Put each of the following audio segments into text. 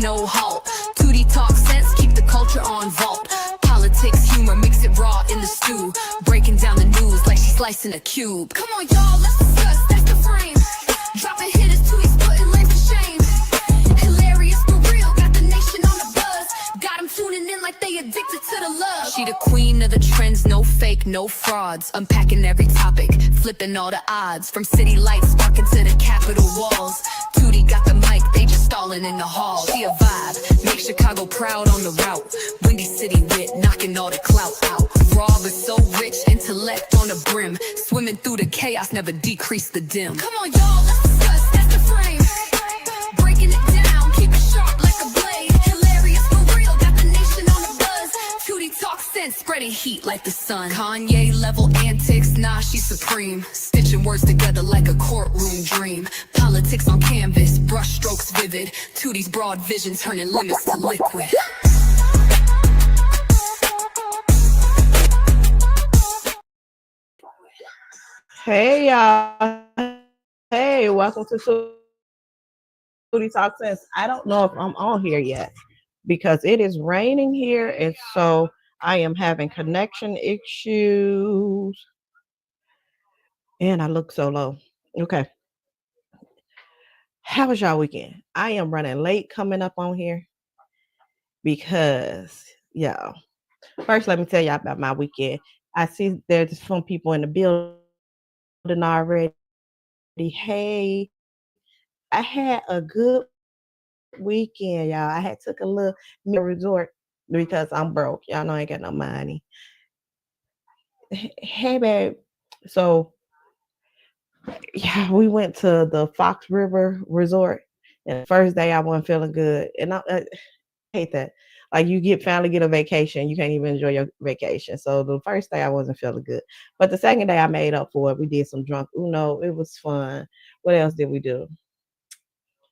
no halt. Tootie talk sense, keep the culture on vault. Politics, humor, mix it raw in the stew. Breaking down the news like she's slicing a cube. Come on, y'all, let's discuss, that's the frame. Dropping hitters, Tootie's putting lame to shame. Hilarious for real, got the nation on the buzz. Got them tuning in like they addicted to the love. She the queen of the trends, no fake, no frauds. Unpacking every topic, flipping all the odds. From city lights sparking to the Capitol walls. Tootie got the mic, they just stalling in the hall. She a vibe, make Chicago proud on the route. Windy City wit, knocking all the clout out. Raw but so rich, intellect on the brim. Swimming through the chaos, never decrease the dim. Come on, y'all, let's discuss, that's the frame. Breaking it down, keep it sharp like a blade. Hilarious for real, got the nation on the buzz. Tootie talk sense, spreading heat like the sun. Kanye level antics, nah, she's supreme. Stitching words together like a courtroom dream. Politics on canvas, brush strokes vivid. Tootie's broad vision turning limits to liquid. Hey y'all. Hey, welcome to Tootie Talk Sense. I don't know if I'm on here yet because it is raining here, and so I am having connection issues. And I look so low. Okay. How was y'all weekend? I am running late coming up on here because, y'all, first let me tell y'all about my weekend. I see there's some people in the building already. Hey, I had a good weekend, y'all. I had took a little resort because I'm broke. Y'all know I ain't got no money. Hey, babe. So, yeah, we went to the Fox River Resort. And the first day I wasn't feeling good. And I hate that. Like you finally get a vacation, you can't even enjoy your vacation. So the first day I wasn't feeling good. But the second day I made up for it. We did some drunk Uno. It was fun. What else did we do?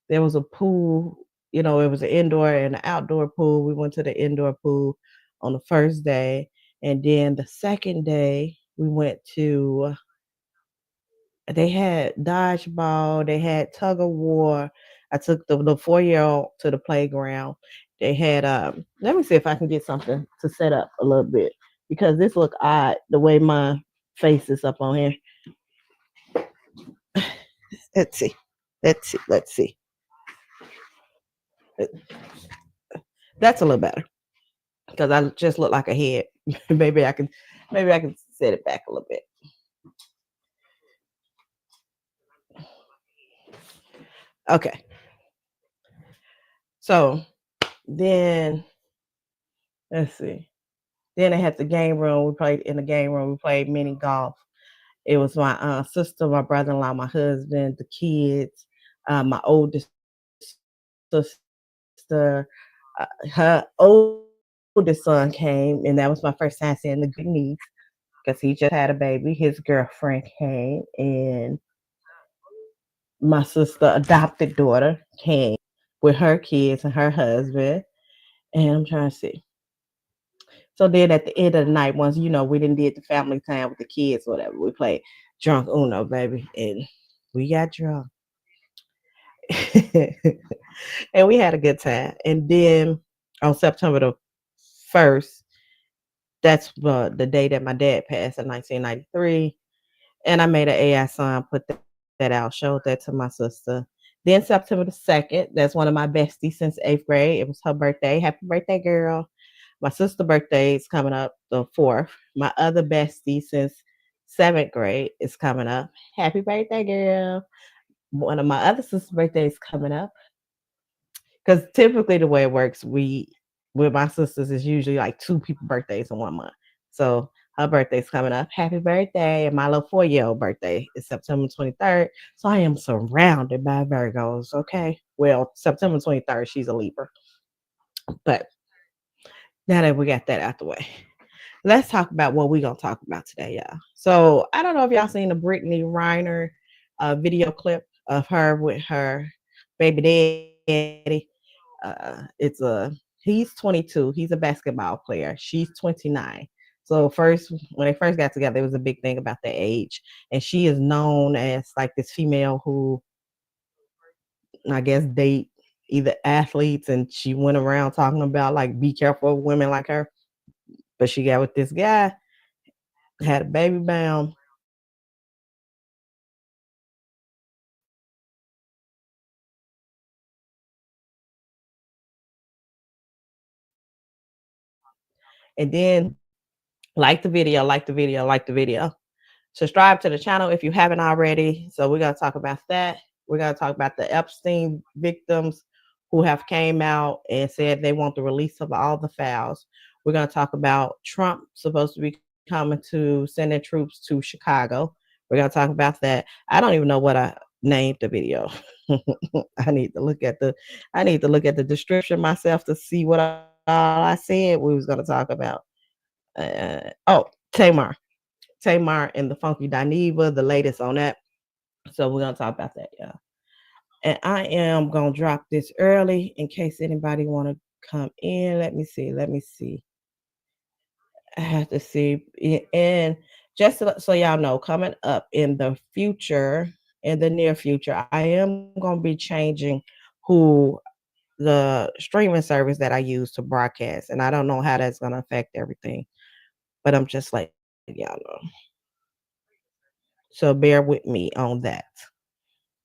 There was a pool, it was an indoor and an outdoor pool. We went to the indoor pool on the first day. And then the second day, we went to, they had dodgeball, they had tug of war. I took the 4-year-old to the playground. They had, let me see if I can get something to set up a little bit because this look odd the way my face is up on here. Let's see. That's a little better because I just look like a head. maybe I can set it back a little bit. Okay. So then let's see. Then they had the game room. We played in the game room. We played mini golf. It was my sister, my brother-in-law, my husband, the kids, my oldest sister, her oldest son came, and that was my first time seeing the good niece because he just had a baby. His girlfriend came, and my sister adopted daughter came with her kids and her husband. And I'm trying to see. So then at the end of the night, once we didn't did the family time with the kids, whatever, we played drunk Uno, baby, and we got drunk. And we had a good time. And then on September the 1st, that's the day that my dad passed in 1993. And I made an AI song, put that out, showed that to my sister. Then September the 2nd, that's one of my besties since 8th grade. It was her birthday. Happy birthday, girl. My sister's birthday is coming up the 4th. My other bestie since 7th grade is coming up. Happy birthday, girl. One of my other sister's birthdays coming up. Because typically the way it works, with my sisters is usually like 2 people's birthdays in 1 month. So her birthday's coming up. Happy birthday. And my little 4-year-old birthday is September 23rd. So I am surrounded by Virgos. Okay. Well, September 23rd, she's a Libra. But now that we got that out the way, let's talk about what we're going to talk about today, y'all. So I don't know if y'all seen the Brittany Renner video clip of her with her baby daddy. He's 22. He's a basketball player. She's 29. So when they first got together, it was a big thing about their age. And she is known as like this female who, I guess, date either athletes, and she went around talking about like be careful of women like her. But she got with this guy, had a baby bound. And then like the video, like the video, like the video. Subscribe to the channel if you haven't already. So we're gonna talk about that. We're gonna talk about the Epstein victims who have came out and said they want the release of all the files. We're gonna talk about Trump supposed to be coming to sending troops to Chicago. We're gonna talk about that. I don't even know what I named the video. I need to look at the description myself to see what I said we was gonna talk about. Oh, Tamar. Tamar and the Funky Dineva, the latest on that. So we're gonna talk about that, y'all. And I am gonna drop this early in case anybody want to come in. Let me see. Let me see. I have to see. And just so y'all know, coming up in the future, in the near future, I am gonna be changing who the streaming service that I use to broadcast, and I don't know how that's gonna affect everything, but I'm just like y'all know. So bear with me on that.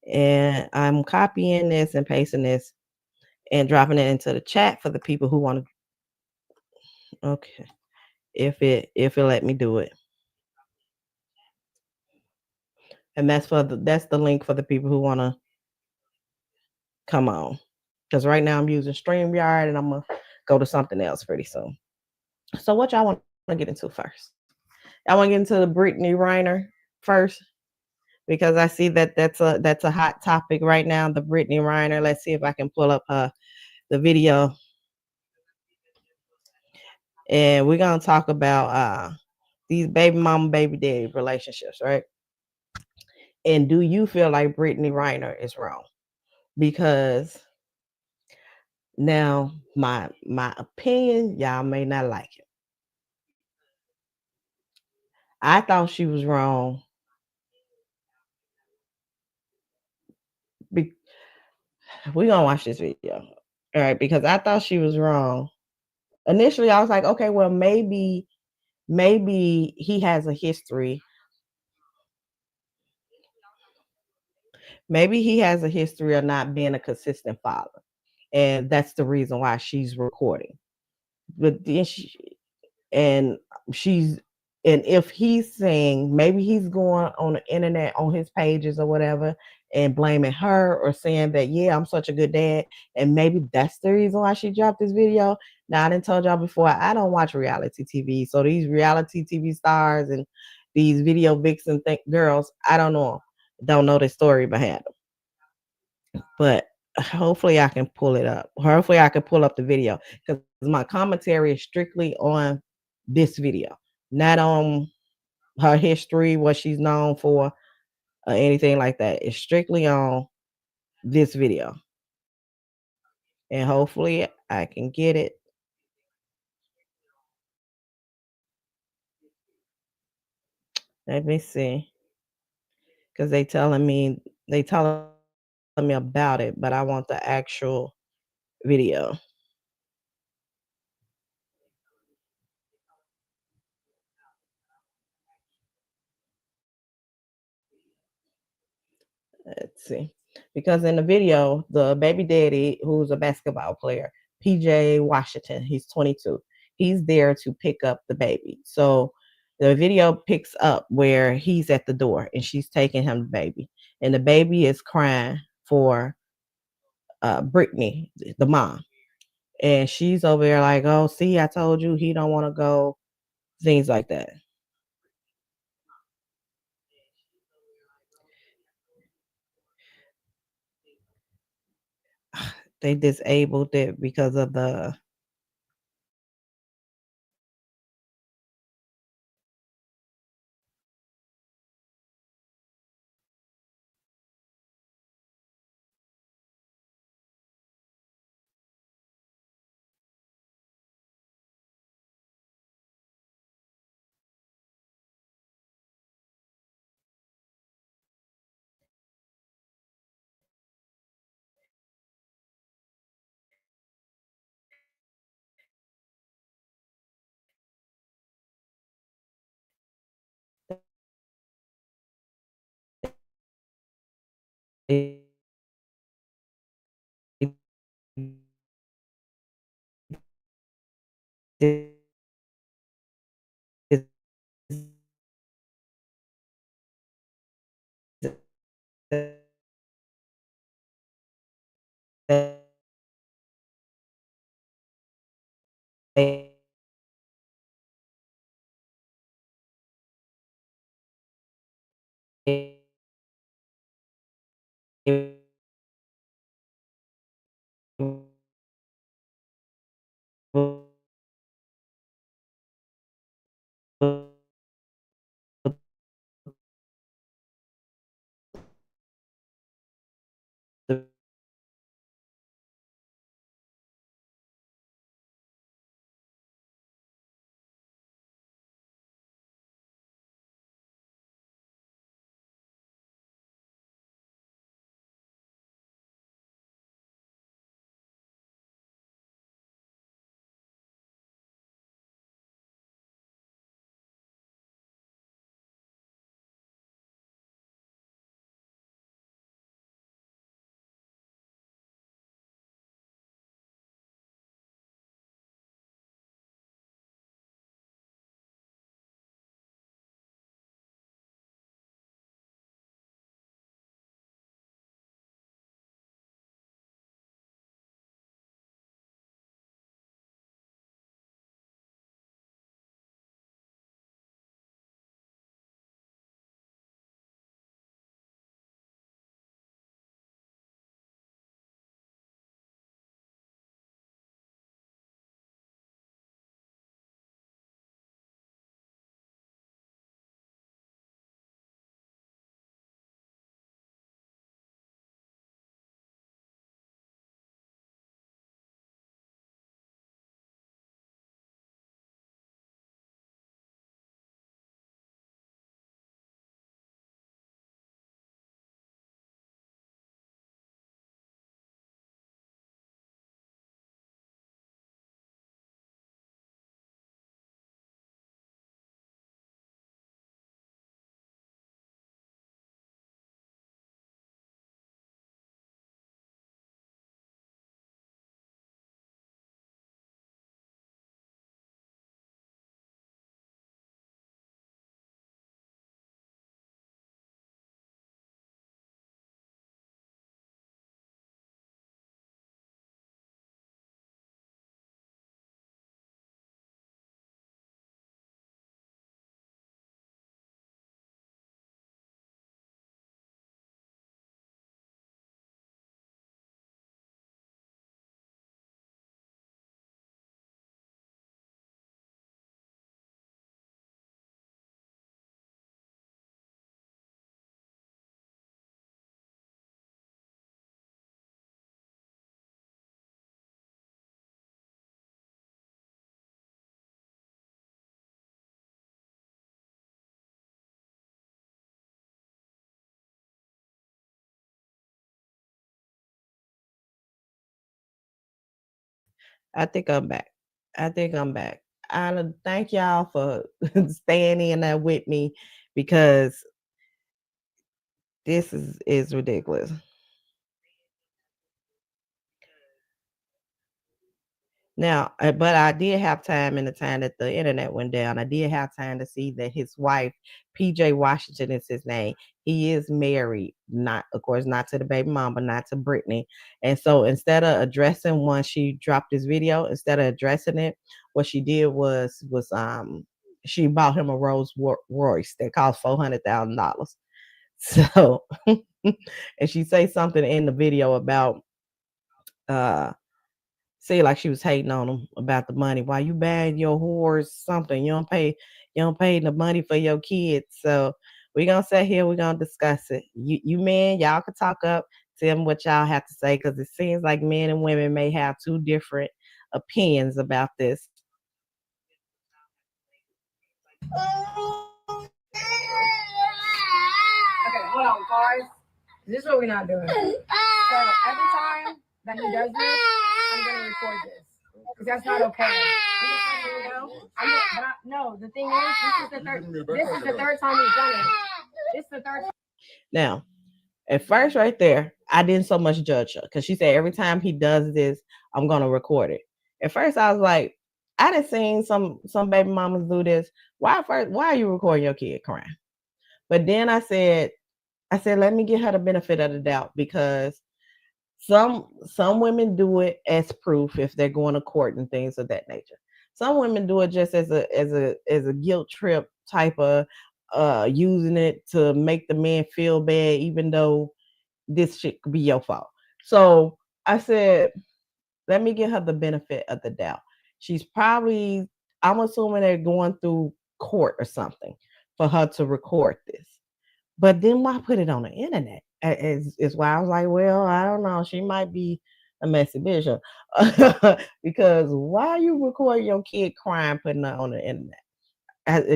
And I'm copying this and pasting this and dropping it into the chat for the people who want to. Okay, if it let me do it, and that's the link for the people who want to come on. Because right now I'm using StreamYard and I'm gonna go to something else pretty soon. So what y'all want to get into first? I want to get into the Brittany Renner first because I see that that's a hot topic right now. The Brittany Renner. Let's see if I can pull up the video, and we're gonna talk about these baby mama, baby daddy relationships, right? And do you feel like Brittany Renner is wrong? Because now my opinion, y'all may not like it. I thought she was wrong. We're gonna watch this video. All right, because I thought she was wrong. Initially, I was like, okay, well, maybe he has a history. Maybe he has a history of not being a consistent father. And that's the reason why she's recording. But then and she's and if he's saying maybe he's going on the internet on his pages or whatever and blaming her or saying that yeah I'm such a good dad, and maybe that's the reason why she dropped this video. Now I didn't told y'all before, I don't watch reality TV, so these reality TV stars and these video vixen girls, I don't know the story behind them, but hopefully I can pull it up. Hopefully I can pull up the video because my commentary is strictly on this video, not on her history, what she's known for, or anything like that. It's strictly on this video. And hopefully I can get it. Let me see. Because they telling me about it, but I want the actual video. Let's see. Because in the video, the baby daddy, who's a basketball player, PJ Washington, he's 22. He's there to pick up the baby. So the video picks up where he's at the door and she's taking him the baby. And the baby is crying for Brittany, the mom. And she's over there like, oh, see, I told you he don't want to go, things like that. They disabled it because of the I think I'm back. I think I'm back. I thank y'all for staying in there with me because this is ridiculous. Now, but I did have time in the time that the internet went down. I did have time to see that his wife, PJ Washington, is his name. He is married, not of course, not to the baby mom, but not to Brittany. And so instead of addressing when she dropped this video, instead of addressing it, what she did was she bought him a Royce that cost $400,000. So and she say something in the video about uh say like she was hating on him about the money. Why you buying your whores something? You don't pay the money for your kids. So we're gonna sit here, we're gonna discuss it. You men, y'all can talk up, tell me what y'all have to say, because it seems like men and women may have two different opinions about this. Okay, hold on, pause. This is what we're not doing. So every time that he does this, I'm gonna record this because that's not okay. No, the thing is, this is the third time he's done it. This is the third. Now, At first, right there, I didn't so much judge her because she said every time he does this, I'm gonna record it. At first, I was like, I done seen some baby mamas do this. Why are you recording your kid crying? But then I said, let me give her the benefit of the doubt because some women do it as proof if they're going to court and things of that nature. Some women do it just as a guilt trip type of using it to make the man feel bad, even though this shit could be your fault. So I said, let me give her the benefit of the doubt. She's probably, I'm assuming they're going through court or something for her to record this. But then why put it on the internet? Is why I was like, well, I don't know. She might be a messy bitch. Because why you record your kid crying, putting it on the internet?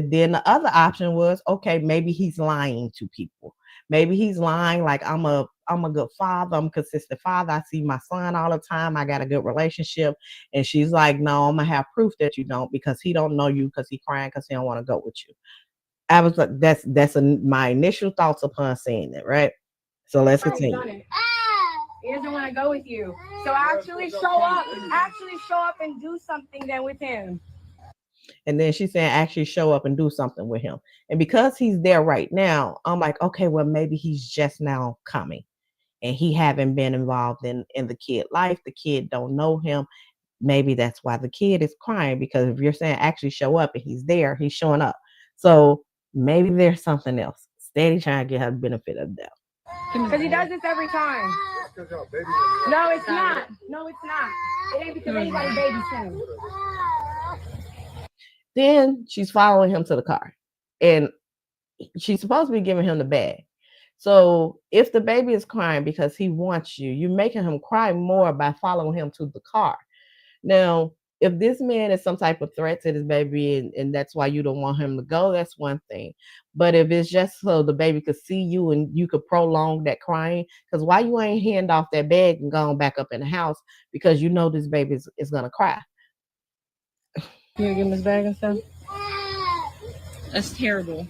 Then the other option was, okay, maybe he's lying to people. Maybe he's lying like I'm a good father, I'm a consistent father. I see my son all the time. I got a good relationship. And she's like, no, I'm gonna have proof that you don't because he don't know you because he crying because he don't want to go with you. I was like, my initial thoughts upon seeing it, right? So let's continue. He doesn't want to go with you. So actually show up. Actually show up and do something then with him. And then she's saying, actually show up and do something with him. And because he's there right now, I'm like, okay, well, maybe he's just now coming. And he haven't been involved in the kid life. The kid don't know him. Maybe that's why the kid is crying, because if you're saying actually show up and he's there, he's showing up. So maybe there's something else. Steady trying to get her the benefit of the doubt. Because he does this every time. No, it's not. No, it's not. It ain't because anybody babies him. Then she's following him to the car. And she's supposed to be giving him the bag. So if the baby is crying because he wants you, you're making him cry more by following him to the car. Now, if this man is some type of threat to this baby and that's why you don't want him to go, that's one thing. But if it's just so the baby could see you and you could prolong that crying, because why you ain't hand off that bag and going back up in the house because you know this baby is going to cry. You gonna give him his bag and stuff? That's terrible.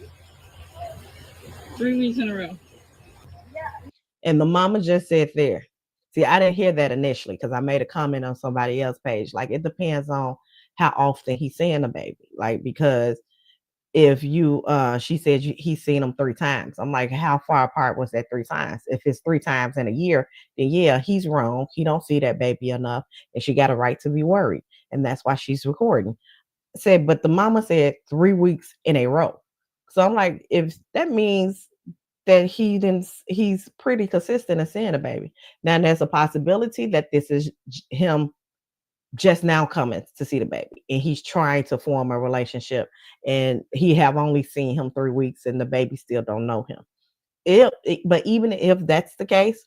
3 weeks in a row. And the mama just said there. See, I didn't hear that initially because I made a comment on somebody else's page. Like, it depends on how often he's seeing the baby. Like, because if you, she said he's seen him 3 times. I'm like, how far apart was that 3 times? If it's 3 times in a year, then yeah, he's wrong. He don't see that baby enough, and she got a right to be worried. And that's why she's recording. Said, but the mama said 3 weeks in a row. So I'm like, if that means that he's pretty consistent in seeing a baby. Now there's a possibility that this is him just now coming to see the baby and he's trying to form a relationship and he have only seen him 3 weeks and the baby still don't know him. But even if that's the case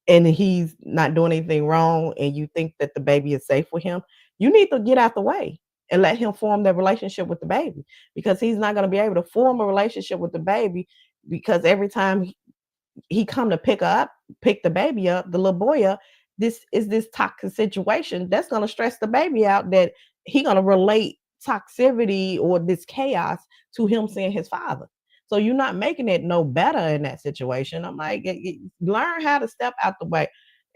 and he's not doing anything wrong and you think that the baby is safe with him, you need to get out the way and let him form that relationship with the baby, because he's not going to be able to form a relationship with the baby, because every time he come to pick the baby up, the little boy up, this toxic situation that's going to stress the baby out, that he going to relate toxicity or this chaos to him seeing his father. So you're not making it no better in that situation. I'm like, learn how to step out the way.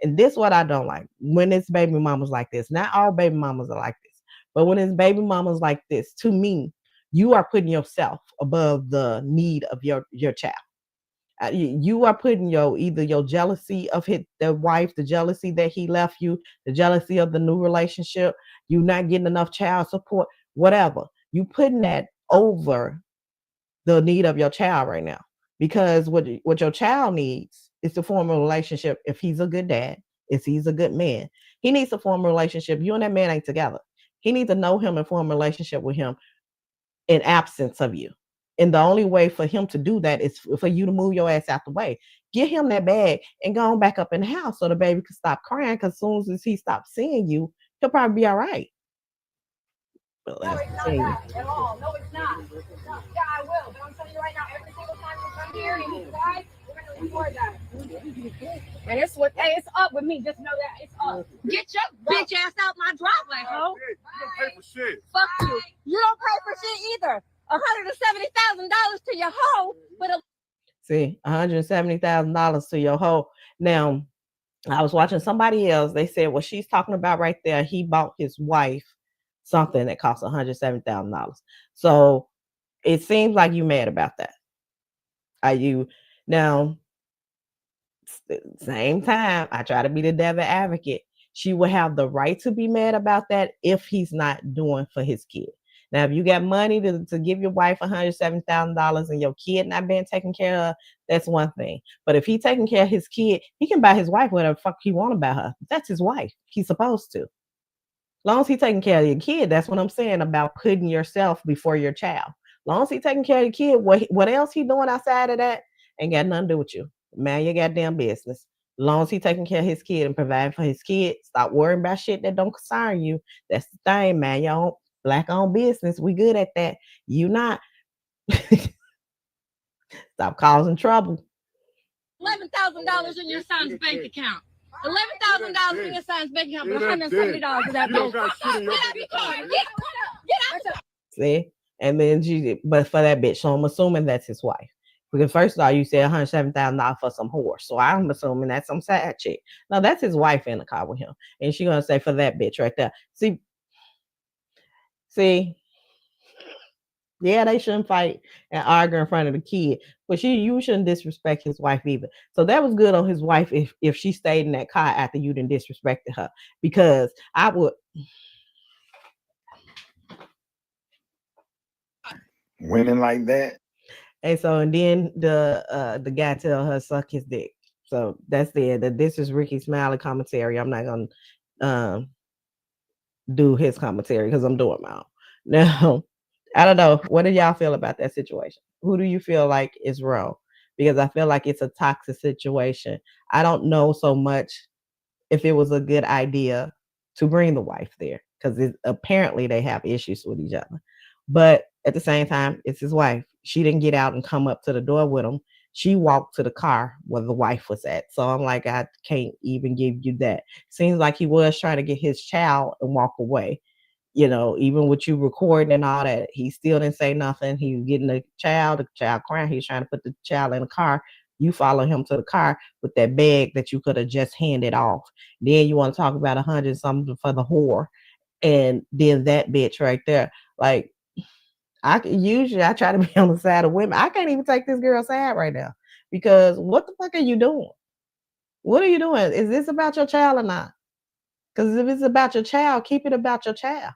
And this is what I don't like. When it's baby mamas like this, not all baby mamas are like this, but when it's baby mamas like this, to me, you are putting yourself above the need of your child. You are putting either your jealousy of the wife, the jealousy that he left you, the jealousy of the new relationship, you not getting enough child support, whatever. You putting that over the need of your child right now, because what your child needs is to form a relationship. If he's a good dad, if he's a good man, he needs to form a relationship. You and that man ain't together. He needs to know him and form a relationship with him in absence of you. And the only way for him to do that is for you to move your ass out the way. Get him that bag and go on back up in the house so the baby can stop crying, because as soon as he stops seeing you, he'll probably be all right. No, it's not that at all. No, it's not. No, yeah, I will. But I'm telling you right now, every single time you come here and he cries, we're going to record that. And it's up with me. Just know that it's up. Get your bitch ass out my driveway, ho. You don't pay for shit. Fuck you. You don't pay for shit either. $170,000 to your hoe, but See, $170,000 to your hoe. Now, I was watching somebody else. They said what she's talking about right there. He bought his wife something that cost $170,000. So it seems like you mad about that. Are you now? Same time, I try to be the devil advocate. She will have the right to be mad about that if he's not doing for his kid. Now, if you got money to give your wife $107,000 and your kid not being taken care of, that's one thing. But if he taking care of his kid, he can buy his wife whatever the fuck he want about her. That's his wife. He's supposed to. As long as he taking care of your kid, that's what I'm saying about putting yourself before your child. As long as he taking care of the kid, what else he doing outside of that ain't got nothing to do with you. Man, your goddamn business. As long as he taking care of his kid and providing for his kid, stop worrying about shit that don't concern you. That's the thing, man. Y'all black owned business. We good at that. You not. Stop causing trouble. $11,000 in your son's bank account. $11,000 in your son's bank account, but $170 of that bill. Get out your car. Get out. See? And then but for that bitch. So I'm assuming that's his wife. Because first of all, you said $107,000 for some horse. So I'm assuming that's some side chick. No, that's his wife in the car with him. And she's going to say for that bitch right there. See, yeah, they shouldn't fight and argue in front of the kid. But you shouldn't disrespect his wife either. So that was good on his wife if she stayed in that car after you didn't disrespected her. Because I would. Women like that. And so, and then the guy tell her suck his dick. So that's this is Ricky Smiley commentary. I'm not gonna do his commentary because I'm doing my own. Now, I don't know. What do y'all feel about that situation? Who do you feel like is wrong? Because I feel like it's a toxic situation. I don't know so much if it was a good idea to bring the wife there because apparently they have issues with each other. But at the same time, it's his wife. She didn't get out and come up to the door with him. She walked to the car where the wife was at. So I'm like, I can't even give you that. Seems like he was trying to get his child and walk away. You know, even with you recording and all that, he still didn't say nothing. He was getting the child crying. He was trying to put the child in the car. You follow him to the car with that bag that you could have just handed off. Then you want to talk about 100 something for the whore. And then that bitch right there. Like, I try to be on the side of women. I can't even take this girl's side right now because what the fuck are you doing? What are you doing? Is this about your child or not? Because if it's about your child, keep it about your child.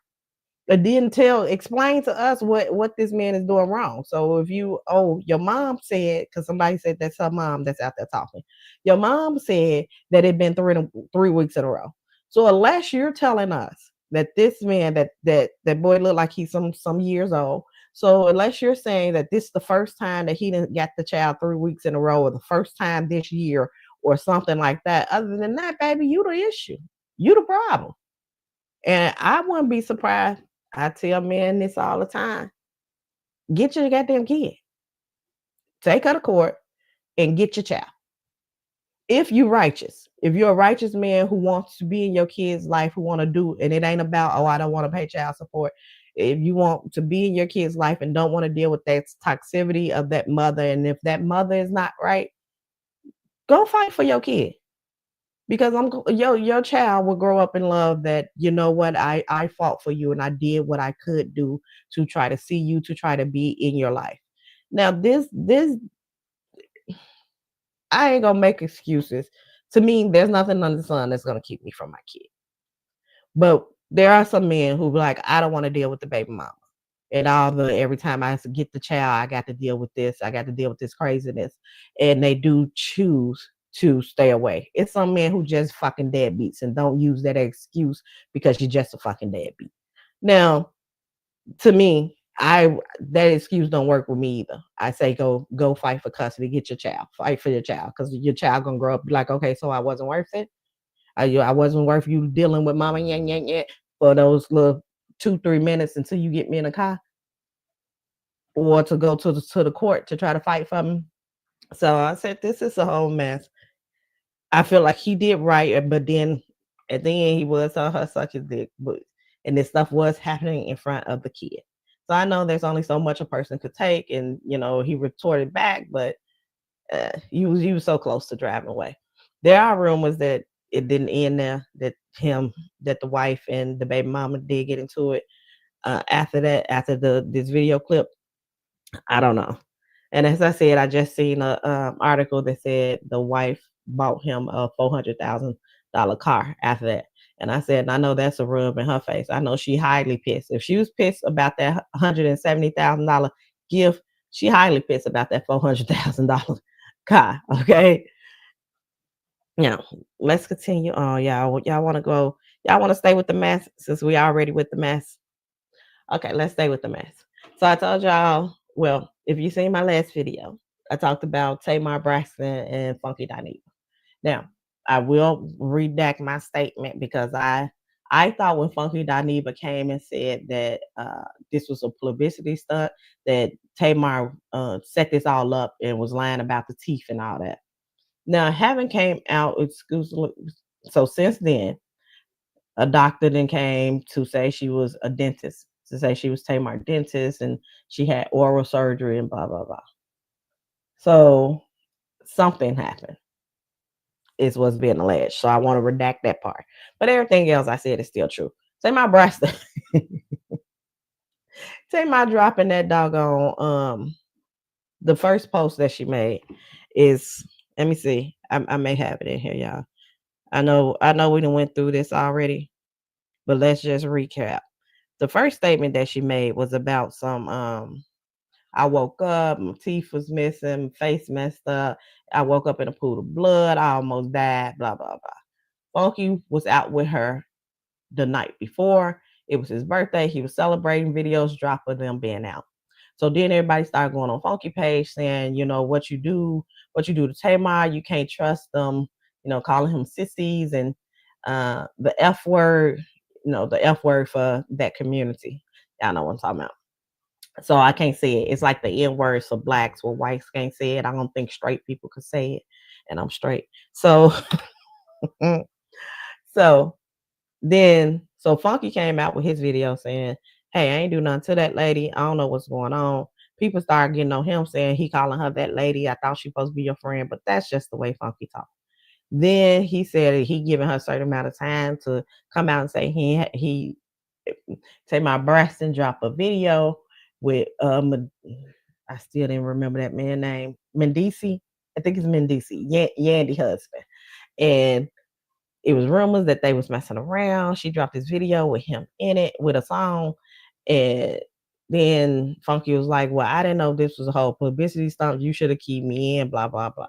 But then explain to us what this man is doing wrong. So if your mom said, because somebody said that's her mom that's out there talking. Your mom said that it'd been 3 weeks in a row. So unless you're telling us that this man, that boy looked like he's some years old. So unless you're saying that this is the first time that he didn't got the child 3 weeks in a row, or the first time this year, or something like that, other than that, baby, you the issue. You the problem. And I wouldn't be surprised. I tell men this all the time. Get your goddamn kid. Take her to court and get your child. If you're righteous, if you're a righteous man who wants to be in your kid's life, who want to do, and it ain't about, I don't want to pay child support. If you want to be in your kid's life and don't want to deal with that toxicity of that mother, and if that mother is not right, go fight for your kid. Because your child will grow up in love that, you know what, I fought for you and I did what I could do to try to see you, to try to be in your life. Now, this I ain't gonna make excuses. To me, there's nothing under the sun that's gonna keep me from my kid. But there are some men who be like, I don't want to deal with the baby mama. And every time I get the child, I got to deal with this. I got to deal with this craziness. And they do choose to stay away. It's some men who just fucking deadbeats and don't use that excuse because you're just a fucking deadbeat. Now, to me, that excuse don't work with me either. I say go fight for custody, get your child, fight for your child, because your child gonna grow up be like, okay, so I wasn't worth it. I wasn't worth you dealing with mama for those little 2-3 minutes until you get me in a car, or to go to the court to try to fight for me. So I said, this is a whole mess. I feel like he did right, but then at the end he was telling her such a dick, and this stuff was happening in front of the kid. So I know there's only so much a person could take, and he retorted back, but you was so close to driving away. There are rumors that it didn't end there. That the wife and the baby mama did get into it after that. After this video clip, I don't know. And as I said, I just seen a article that said the wife bought him a $400,000 car after that. And I said, I know that's a rub in her face. I know she highly pissed. If she was pissed about that $170,000 gift, she highly pissed about that $400,000 car. Okay. Now let's continue on, y'all. Y'all want to go? Y'all want to stay with the mess since we already with the mess? Okay, let's stay with the mess. So I told y'all, well, if you seen my last video, I talked about Tamar, Braxton, and Funky Dineva. Now, I will redact my statement because I thought when Funky Dineva came and said that this was a publicity stunt, that Tamar set this all up and was lying about the teeth and all that. Now, having came out exclusively, so since then, a doctor then came to say she was a dentist, to say she was Tamar dentist and she had oral surgery and blah, blah, blah. So something happened is what's being alleged. So I want to redact that part. But everything else I said is still true. Tamar Braxton. Tamar dropping that doggone the first post that she made is, let me see. I may have it in here, y'all. I know we done went through this already, but let's just recap. The first statement that she made was about some I woke up, my teeth was missing, my face messed up. I woke up in a pool of blood, I almost died, blah, blah, blah. Funky was out with her the night before. It was his birthday. He was celebrating, videos drop of them being out. So then everybody started going on Funky page saying, you know, what you do to Tamar, you can't trust them, you know, calling him sissies and the F word, you know, the F word for that community. Y'all know what I'm talking about. So I can't say it. It's like the N words for blacks where whites can't say it. I don't think straight people could say it. And I'm straight. So so so Funky came out with his video saying, hey, I ain't do nothing to that lady. I don't know what's going on. People started getting on him saying he calling her that lady. I thought she supposed to be your friend, but that's just the way Funky talk. Then he said he giving her a certain amount of time to come out and say he say my Braxton drop a video with I still didn't remember that man's name. Mendici. I think it's Mendici. Yandy husband. And it was rumors that they was messing around. She dropped this video with him in it with a song. And then Funky was like, well, I didn't know this was a whole publicity stunt. You should have kept me in, blah, blah, blah.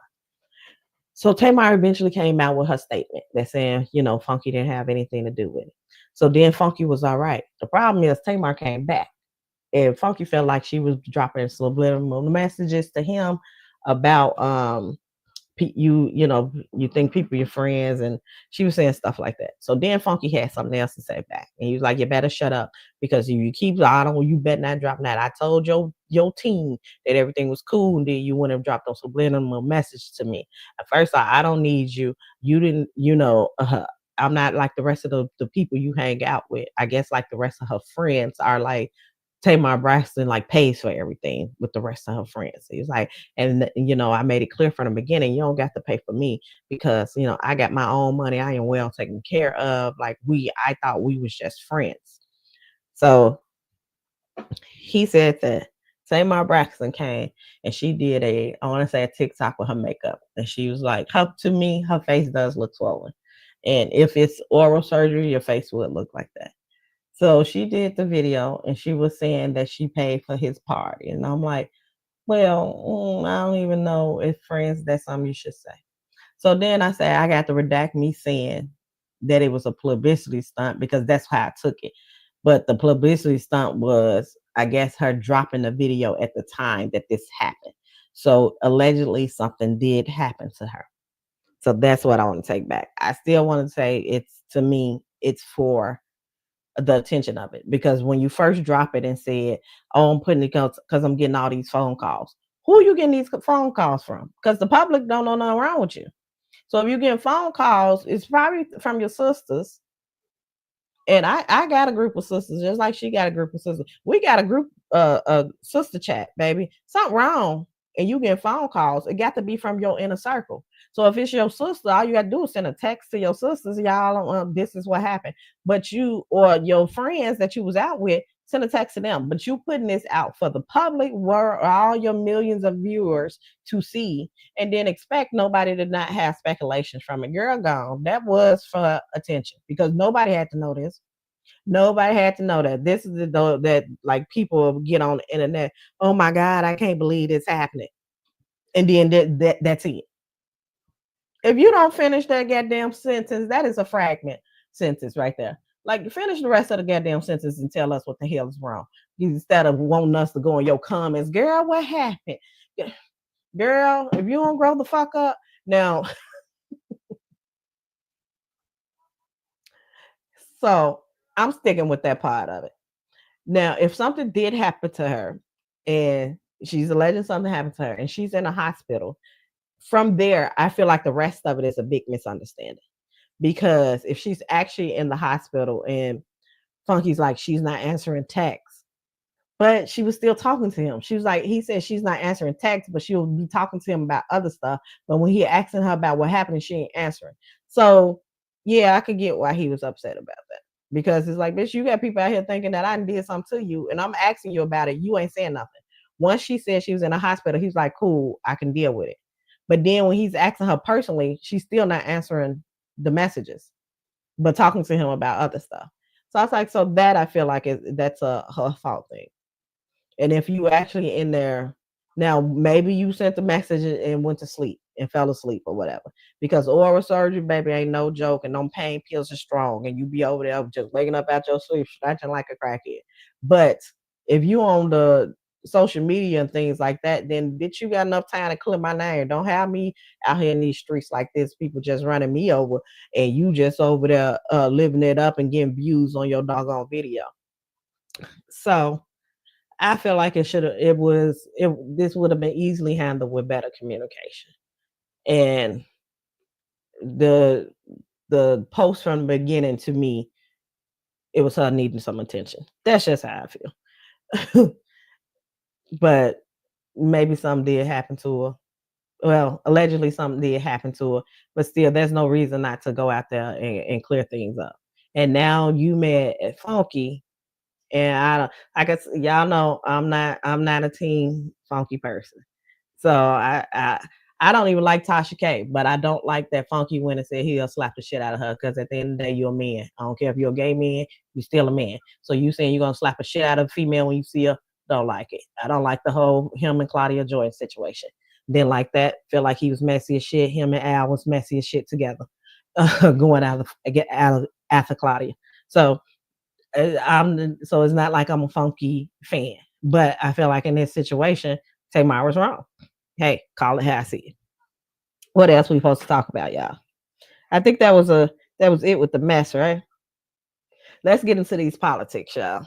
So Tamar eventually came out with her statement that saying, you know, Funky didn't have anything to do with it. So then Funky was all right. The problem is Tamar came back. And Funky felt like she was dropping subliminal messages to him about you know, you think people your friends, and she was saying stuff like that. So then Funky had something else to say back, and he was like, you better shut up, because if you keep you better not drop that. I told your team that everything was cool, and then you wouldn't have dropped a subliminal message to me. At first I don't need you. You didn't, you know, I'm not like the rest of the people you hang out with. I guess like the rest of her friends are like, Tamar Braxton like pays for everything with the rest of her friends. He was like, and you know, I made it clear from the beginning, you don't got to pay for me because you know I got my own money. I am well taken care of. Like I thought we was just friends. So he said that Tamar Braxton came and she did I want to say a TikTok with her makeup, and she was like, to me, her face does look swollen, and if it's oral surgery, your face would look like that. So she did the video and she was saying that she paid for his party. And I'm like, well, I don't even know if friends, that's something you should say. So then I said, I got to redact me saying that it was a publicity stunt because that's how I took it. But the publicity stunt was, I guess, her dropping the video at the time that this happened. So allegedly something did happen to her. So that's what I want to take back. I still want to say to me, it's for the attention of it, because when you first drop it and said, oh, I'm putting it because I'm getting all these phone calls. Who are you getting these phone calls from? Because the public don't know nothing wrong with you. So if you're getting phone calls, it's probably from your sisters. And I got a group of sisters, just like she got a group of sisters. We got a group, a sister chat, baby. Something wrong and you get phone calls, it got to be from your inner circle. So if it's your sister, all you got to do is send a text to your sisters, y'all, this is what happened. But you or your friends that you was out with, send a text to them. But you putting this out for the public world, all your millions of viewers to see, and then expect nobody to not have speculations from it. Girl, gone. That was for attention because nobody had to know this. Nobody had to know that. This is that like people get on the internet. Oh my God, I can't believe this happening. And then that's it. If you don't finish that goddamn sentence, that is a fragment sentence right there. Like finish the rest of the goddamn sentence and tell us what the hell is wrong. Instead of wanting us to go in your comments, girl, what happened? Girl, if you don't grow the fuck up. Now, so I'm sticking with that part of it. Now, if something did happen to her and she's alleging something happened to her and she's in a hospital, from there, I feel like the rest of it is a big misunderstanding. Because if she's actually in the hospital and Funky's like, she's not answering texts, but she was still talking to him. She was like, he said she's not answering texts, but she'll be talking to him about other stuff. But when he asking her about what happened, she ain't answering. So, yeah, I could get why he was upset about that. Because it's like, bitch, you got people out here thinking that I did something to you, and I'm asking you about it. You ain't saying nothing. Once she said she was in a hospital, he's like, cool, I can deal with it. But then when he's asking her personally, she's still not answering the messages, but talking to him about other stuff. So I was like, so that I feel like that's her fault thing. And if you actually in there, now maybe you sent the message and went to sleep and fell asleep or whatever. Because oral surgery, baby, ain't no joke, and them pain pills are strong, and you be over there just waking up out your sleep, scratching like a crackhead. But if you on the social media and things like that, then bitch, you got enough time to clear my name. Don't have me out here in these streets like this, people just running me over, and you just over there living it up and getting views on your doggone video. So I feel like this would have been easily handled with better communication. And the post from the beginning, to me, it was her needing some attention. That's just how I feel. But maybe something did happen to her. Well, allegedly something did happen to her, but still, there's no reason not to go out there and clear things up. And now you mad at Funky, and I guess y'all know I'm not a team Funky person. So I don't even like Tasha K, but I don't like that Funky went and said he'll slap the shit out of her, because at the end of the day, you're a man. I don't care if you're a gay man, you're still a man. So you saying you're gonna slap a shit out of a female when you see her, don't like it. I don't like the whole him and Claudia Joy situation. Didn't like that. Feel like he was messy as shit. Him and Al was messy as shit together, going out after Claudia. So so it's not like I'm a Funky fan, but I feel like in this situation, Tamar was wrong. Hey, call it how I see it. What else we supposed to talk about, y'all? I think that was it with the mess, right? Let's get into these politics, y'all.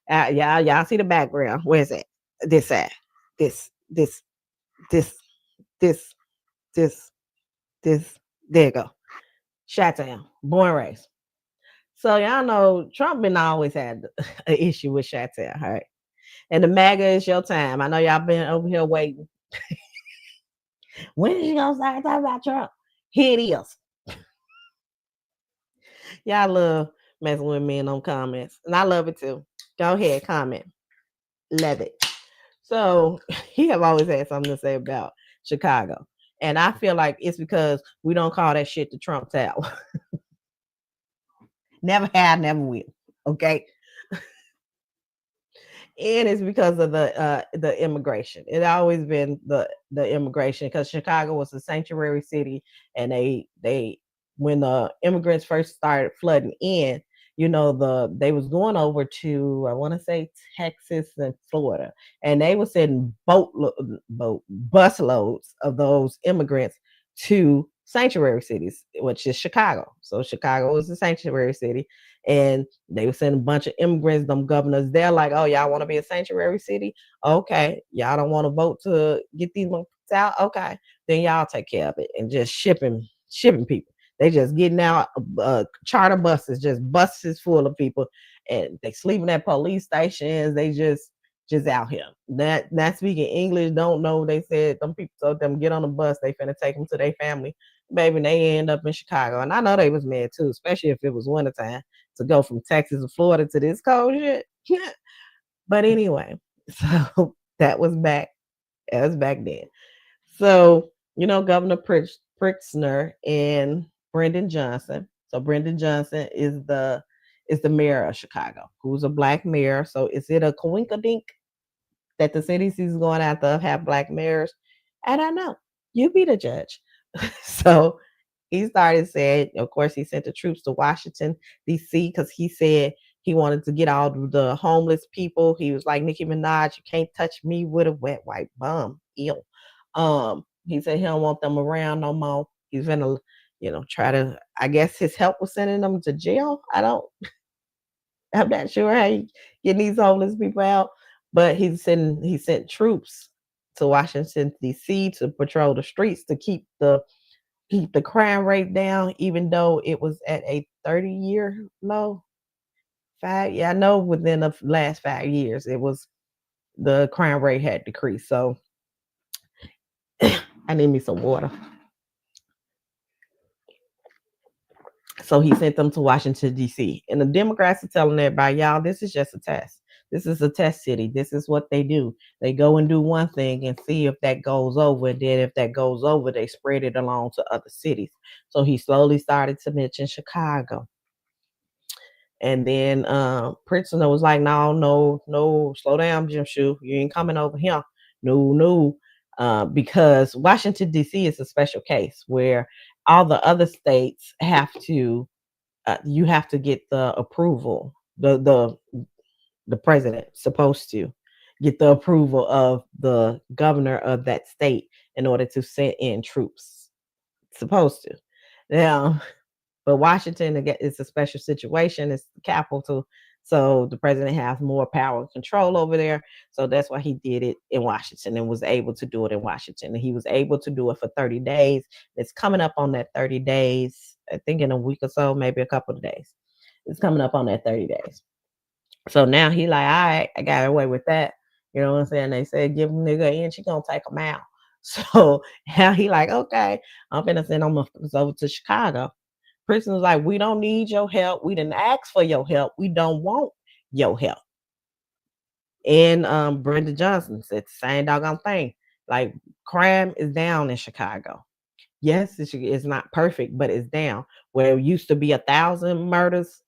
Y'all see the background? Where's it? This at this. There you go. Chateau, born raised. So y'all know Trump been always had an issue with Chateau, all right? And the MAGA is your time. I know y'all been over here waiting. When is she gonna start talking about Trump? Here it is. Y'all love messing with me in them comments, and I love it too. Go ahead, comment. Love it. So he have always had something to say about Chicago, and I feel like it's because we don't call that shit the Trump Tower. Never have, never will. Okay. And it's because of the immigration. It always been the immigration, because Chicago was a sanctuary city, and they when the immigrants first started flooding in, they was going over to, I want to say, Texas and Florida, and they were sending bus loads of those immigrants to sanctuary cities, which is Chicago. So Chicago is a sanctuary city, and they were sending a bunch of immigrants. Them governors, they're like, oh, y'all want to be a sanctuary city? Okay. Y'all don't want to vote to get these out? Okay. Then y'all take care of it, and just shipping people. They just getting out charter buses, just buses full of people, and they sleeping at police stations. They just just out here. That not speaking English, don't know. They said them people told them get on the bus, they finna take them to their family. Baby, and they end up in Chicago. And I know they was mad too, especially if it was wintertime, to go from Texas to Florida to this cold shit. But anyway, so that was back as back then. So, Governor Pritzner and Brendan Johnson. So Brendan Johnson is the mayor of Chicago, who's a black mayor. So is it a coinkadink that the cities is going out to have black mayors? I don't know. You be the judge. So he started saying, of course, he sent the troops to Washington, D.C., because he said he wanted to get all the homeless people. He was like, Nicki Minaj, you can't touch me with a wet white bum. Ew. He said he don't want them around no more. He's gonna, try to, I guess his help was sending them to jail. I'm not sure how he getting these homeless people out, but he sent troops to Washington, D.C. to patrol the streets to keep the crime rate down, even though it was at a 30-year low. I know within the last 5 years, the crime rate had decreased. So I need me some water. So he sent them to Washington, D.C. And the Democrats are telling everybody, y'all, this is just a test. This is a test city. This is what they do. They go and do one thing and see if that goes over. And then if that goes over, they spread it along to other cities. So he slowly started to mention Chicago. And then Princeton was like, no, slow down, Jim Shoe. You ain't coming over here. No. Because Washington, D.C. is a special case where all the other states have to, you have to get the approval. The president supposed to get the approval of the governor of that state in order to send in troops. Supposed to. Now, but Washington is a special situation. It's the capital. So the president has more power and control over there. So that's why he did it in Washington and was able to do it in Washington. And he was able to do it for 30 days. It's coming up on that 30 days, I think in a week or so, maybe a couple of days. It's coming up on that 30 days. So now he like, all right, I got away with that. You know what I'm saying? They said, give a nigga an inch, he gonna take him out. So now he like, okay, I'm finna send him over to Chicago. Princeton was like, we don't need your help. We didn't ask for your help. We don't want your help. And Brenda Johnson said the same doggone thing. Like, crime is down in Chicago. Yes, it's not perfect, but it's down. Where it used to be 1,000 murders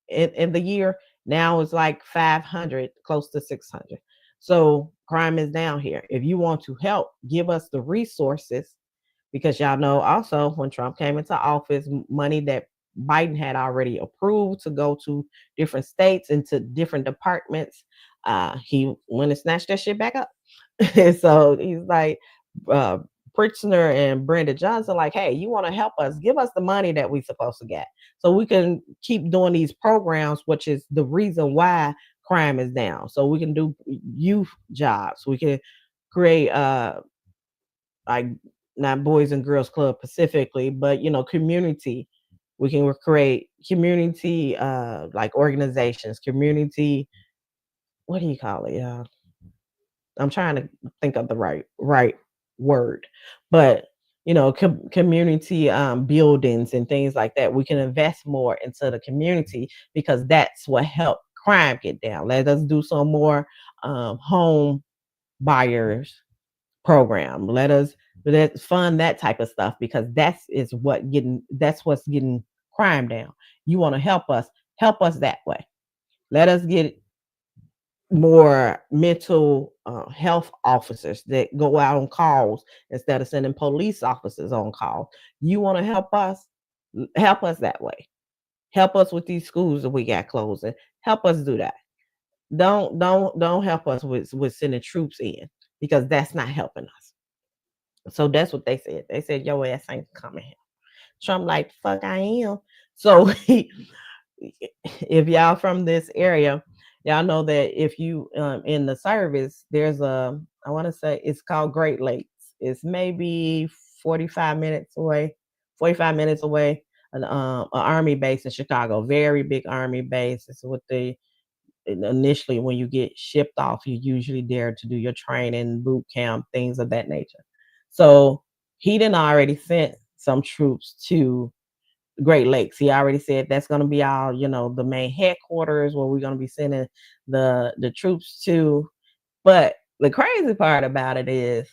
in the year, now it's like 500, close to 600. So crime is down here. If you want to help, give us the resources. Because y'all know also when Trump came into office, money that Biden had already approved to go to different states and to different departments, he went and snatched that shit back up. So he's like, Pritzner and Brenda Johnson, like, hey, you want to help us? Give us the money that we supposed to get so we can keep doing these programs, which is the reason why crime is down. So we can do youth jobs. We can create like not Boys and Girls Club specifically, but community. We can create community like organizations, community. What do you call it? I'm trying to think of the right word, but community buildings and things like that. We can invest more into the community because that's what helped crime get down. Let us do some more home buyers program. Let's fund that type of stuff because that's what's getting crime down. You want to help us that way. Let us get more mental health officers that go out on calls instead of sending police officers on call. You want to help us that way. Help us with these schools that we got closing. Help us do that. Don't help us with sending troops in because that's not helping us. So that's what they said. They said, your ass ain't coming here. Trump like, fuck, I am. So if y'all from this area, y'all know that if you in the service, there's I want to say it's called Great Lakes. It's maybe 45 minutes away, an army base in Chicago, very big army base. It's with the initially when you get shipped off, you usually there to do your training, boot camp, things of that nature. So he didn't already sent some troops to Great Lakes. He already said that's going to be our, the main headquarters where we're going to be sending the troops to. But the crazy part about it is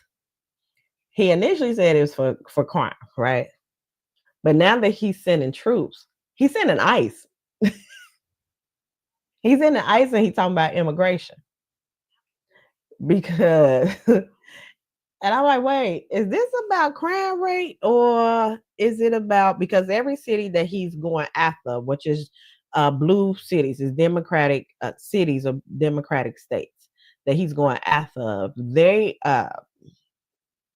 he initially said it was for crime, right? But now that he's sending troops, he's sending ICE. He's sending ICE and he's talking about immigration. Because and I'm like, wait, is this about crime rate or is it about, because every city that he's going after, which is blue cities, is Democratic cities or Democratic states that he's going after, they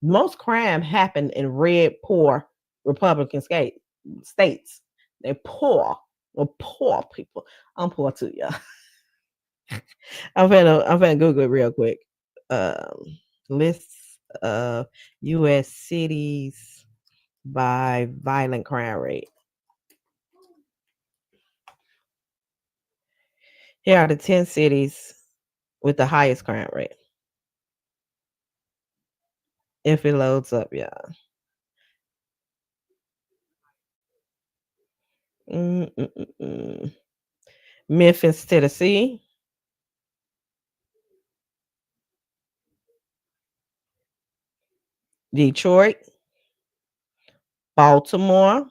most crime happen in red, poor Republican states. They're poor. We're poor people. I'm poor too, y'all. I'm finna Google it real quick. Lists of U.S. cities by violent crime rate. Here are the 10 cities with the highest crime rate. If it loads up, y'all. Memphis, Tennessee. Detroit. Baltimore.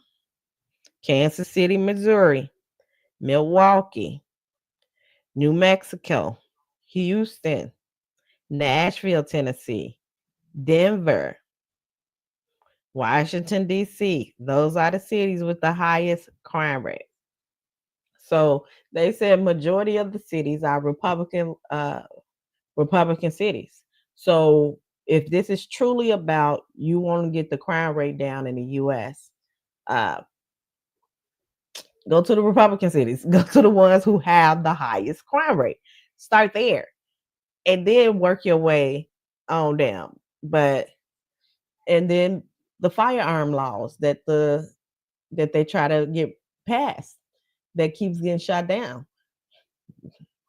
Kansas City, Missouri. Milwaukee. New Mexico. Houston. Nashville, Tennessee. Denver. Washington, D.C. Those are the cities with the highest crime rate. So they said majority of the cities are Republican cities. So if this is truly about you want to get the crime rate down in the U.S., go to the Republican cities. Go to the ones who have the highest crime rate. Start there, and then work your way on down. And then the firearm laws that they try to get passed that keeps getting shot down.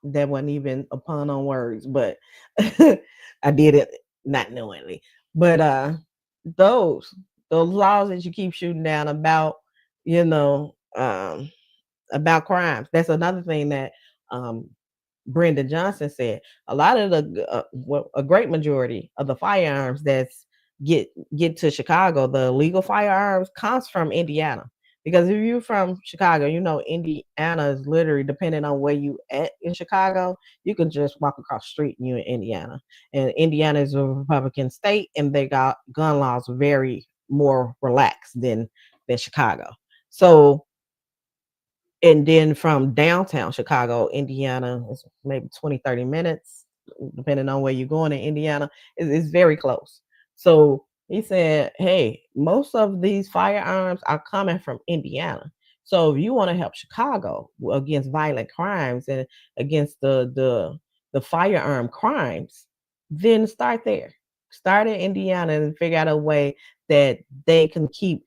That wasn't even a pun on words, but I did it not knowingly. But those laws that you keep shooting down about, about crimes. That's another thing that Brenda Johnson said. A lot of a great majority of the firearms that's get to Chicago, the legal firearms, comes from Indiana. Because if you're from Chicago, Indiana is literally, depending on where you at in Chicago, you can just walk across the street and you're in Indiana. And Indiana is a Republican state, and they got gun laws very more relaxed than Chicago. So, and then from downtown Chicago, Indiana is maybe 20, 30 minutes, depending on where you're going in Indiana. It's very close. So he said, hey, most of these firearms are coming from Indiana. So if you want to help Chicago against violent crimes and against the firearm crimes, then start there. Start in Indiana and figure out a way that they can keep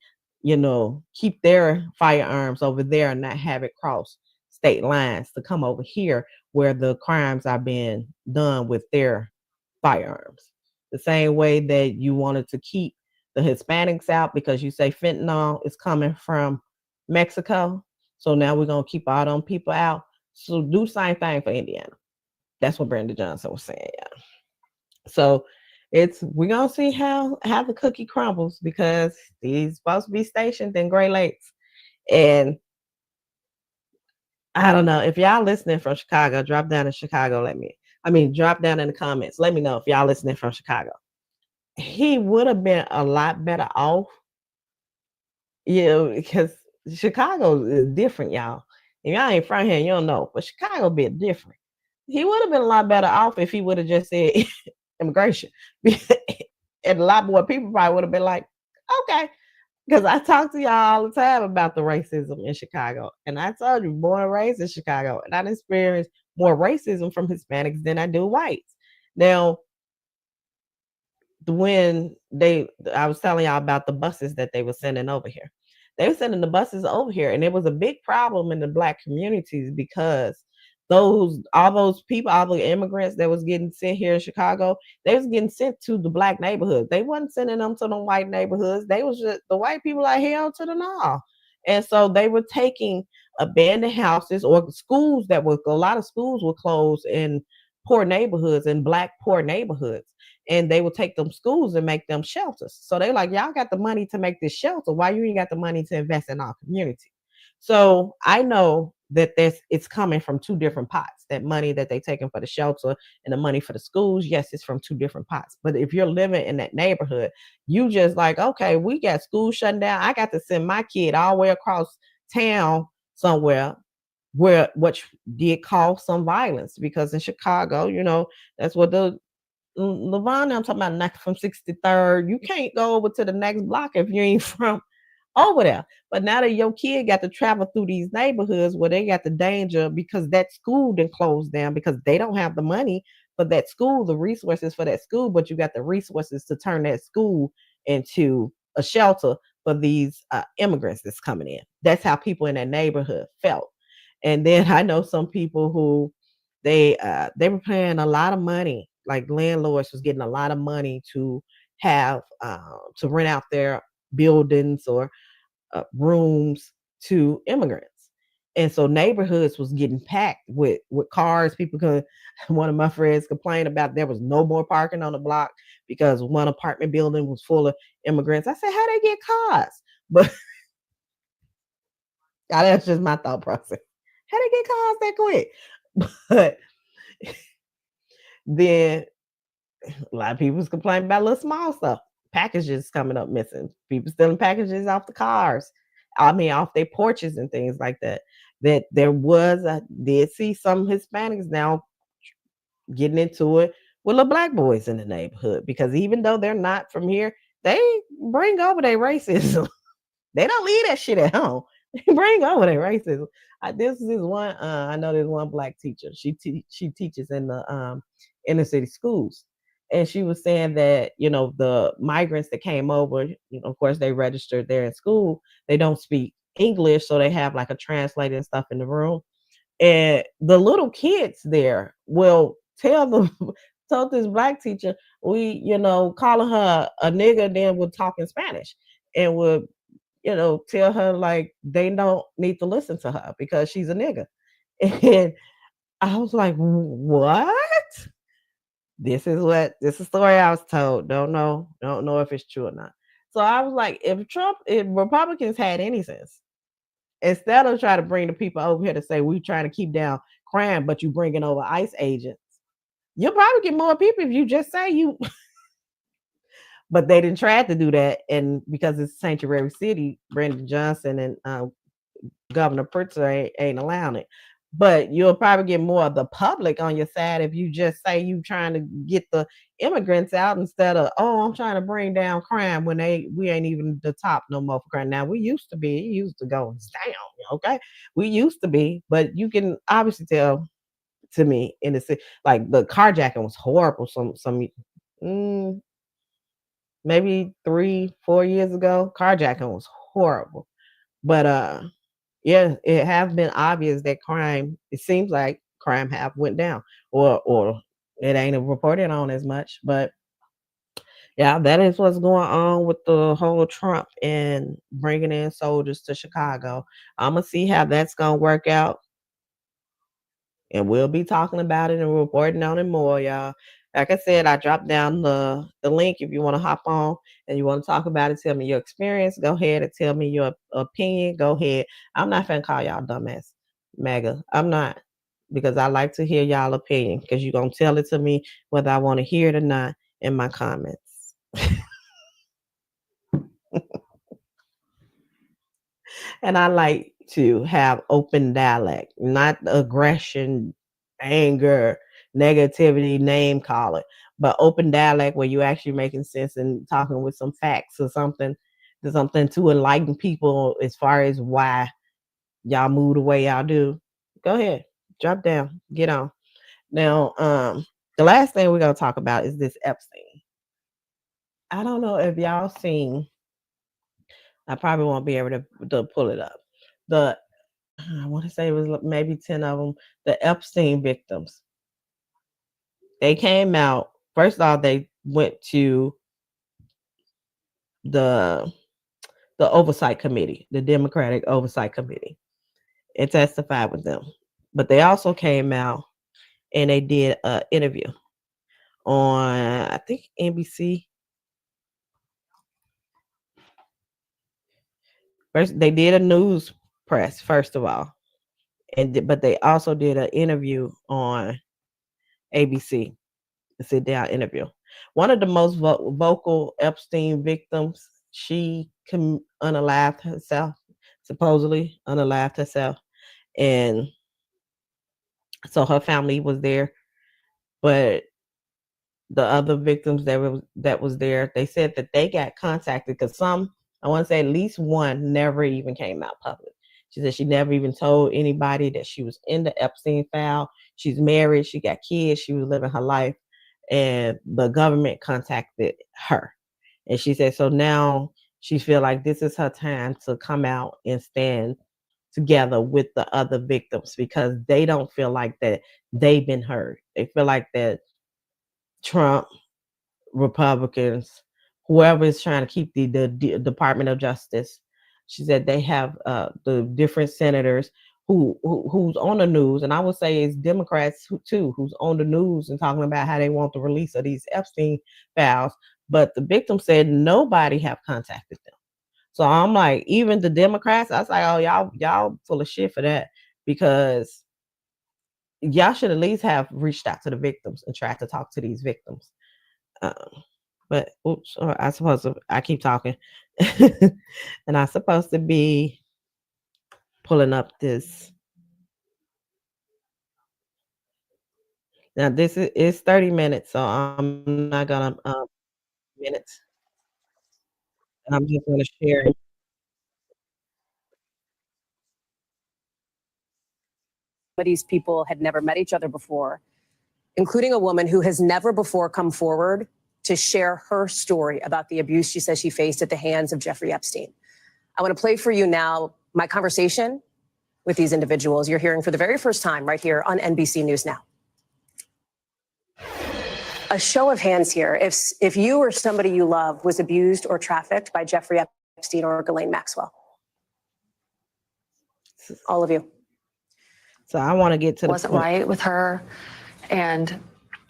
their firearms over there and not have it cross state lines to come over here where the crimes are being done with their firearms. The same way that you wanted to keep the Hispanics out because you say fentanyl is coming from Mexico. So now we're going to keep all them people out. So do the same thing for Indiana. That's what Brenda Johnson was saying. Yeah. So we're gonna see how the cookie crumbles, because he's supposed to be stationed in Great Lakes. And I don't know if y'all listening from Chicago, drop down in Chicago. Drop down in the comments. Let me know if y'all listening from Chicago. He would have been a lot better off, because Chicago is different, y'all. If y'all ain't from here, you don't know, but Chicago a bit different. He would have been a lot better off if he would have just said immigration. And a lot more people probably would have been like, okay. Because I talk to y'all all the time about the racism in Chicago. And I told you, born and raised in Chicago. And I experienced more racism from Hispanics than I do whites. Now, when I was telling y'all about the buses that they were sending over here. They were sending the buses over here. And it was a big problem in the Black communities because all those people, all the immigrants that was getting sent here in Chicago, they was getting sent to the black neighborhoods. They wasn't sending them to the white neighborhoods. They was just the white people like hell to the no. And so they were taking abandoned houses or schools that were, a lot of schools were closed in poor neighborhoods, in black poor neighborhoods. And they would take them schools and make them shelters. So they like, y'all got the money to make this shelter. Why you ain't got the money to invest in our community? So I know that it's coming from two different pots. That money that they taking for the shelter and the money for the schools, yes, it's from two different pots. But if you're living in that neighborhood, you just like, okay, we got school shutting down. I got to send my kid all the way across town somewhere where which did cause some violence, because in Chicago, that's what the Levon, I'm talking about, next from 63rd. You can't go over to the next block if you ain't from over there. But now that your kid got to travel through these neighborhoods where they got the danger because that school didn't close down because they don't have the money for that school, the resources for that school, but you got the resources to turn that school into a shelter for these immigrants that's coming in. That's how people in that neighborhood felt. And then I know some people who they were paying a lot of money, like landlords was getting a lot of money to have to rent out their buildings or rooms to immigrants. And so neighborhoods was getting packed with cars. People could, one of my friends complained about there was no more parking on the block because one apartment building was full of immigrants. I said, how they get cars? But that's just my thought process. How they get cars that quick? But then a lot of people was complaining about little small stuff. Packages coming up missing. People stealing packages off the cars. I mean, off their porches and things like that. That there was, I did see some Hispanics now getting into it with the black boys in the neighborhood, because even though they're not from here, they bring over their racism. They don't leave that shit at home. They bring over their racism. This is one. I know there's one black teacher. She teaches in the inner city schools, and she was saying that the migrants that came over, of course they registered there in school. They don't speak English, so they have like a translator and stuff in the room. And the little kids there will tell them, told this black teacher, we calling her a nigger, then we're talking Spanish, and would tell her like they don't need to listen to her because she's a nigga. And I was like, what? This is the story I was told. Don't know if it's true or not. So I was like, if Republicans had any sense, instead of trying to bring the people over here to say we're trying to keep down crime, but you bringing over ICE agents, you'll probably get more people if you just say you. But they didn't try to do that, and because it's sanctuary city, Brandon Johnson and Governor Pritzker ain't allowing it. But you'll probably get more of the public on your side if you just say you trying to get the immigrants out, instead of, oh, I'm trying to bring down crime, when we ain't even the top no more for crime. Now we used to be, it used to go down, okay? We used to be, but you can obviously tell to me in the city, like the carjacking was horrible. Maybe 3-4 years ago, carjacking was horrible. But yeah, it has been obvious that it seems like crime have went down, or it ain't reported on as much. But yeah, that is what's going on with the whole Trump and bringing in soldiers to Chicago. I'm gonna see how that's gonna work out, and we'll be talking about it and reporting on it more, y'all. Like I said, I dropped down the link if you want to hop on and you want to talk about it. Tell me your experience. Go ahead and tell me your opinion. Go ahead. I'm not finna call y'all dumbass mega. I'm not, because I like to hear y'all opinion, because you're gonna tell it to me whether I want to hear it or not in my comments. And I like to have open dialect, not aggression, anger, negativity, name calling, but open dialect where you actually making sense and talking with some facts or something to enlighten people as far as why y'all move the way y'all do. Go ahead, drop down, get on. Now, the last thing we're gonna talk about is this Epstein. I don't know if y'all seen. I probably won't be able to pull it up. The I want to say it was maybe 10 of them, the Epstein victims. They came out. First off, they went to the oversight committee, the Democratic Oversight Committee, and testified with them. But they also came out and they did an interview on, I think, NBC. First, they did a news press, first of all, but they also did an interview on ABC, a sit down interview. One of the most vocal Epstein victims, she unalived herself, supposedly unalived herself, and so her family was there, but the other victims that was there, they said that they got contacted because some, I want to say at least one, never even came out public. She said she never even told anybody that she was in the Epstein file. She's married, she got kids, she was living her life, and the government contacted her. And she said, so now she feel like this is her time to come out and stand together with the other victims because they don't feel like that they've been heard. They feel like that Trump, Republicans, whoever is trying to keep the Department of Justice. She said they have the different senators who's on the news, and I would say it's Democrats who's on the news and talking about how they want the release of these Epstein files. But the victim said nobody have contacted them. So I'm like, even the Democrats, I was like, oh, y'all full of shit for that, because y'all should at least have reached out to the victims and tried to talk to these victims. But oops, I keep talking, and I'm supposed to be pulling up this. Now this is 30 minutes, so I'm not gonna minutes. I'm just gonna share it. These people had never met each other before, including a woman who has never before come forward to share her story about the abuse she says she faced at the hands of Jeffrey Epstein. I want to play for you now my conversation with these individuals you're hearing for the very first time right here on NBC News Now. A show of hands here. If you or somebody you love was abused or trafficked by Jeffrey Epstein or Ghislaine Maxwell. All of you. So I want to get to the wasn't right with her, and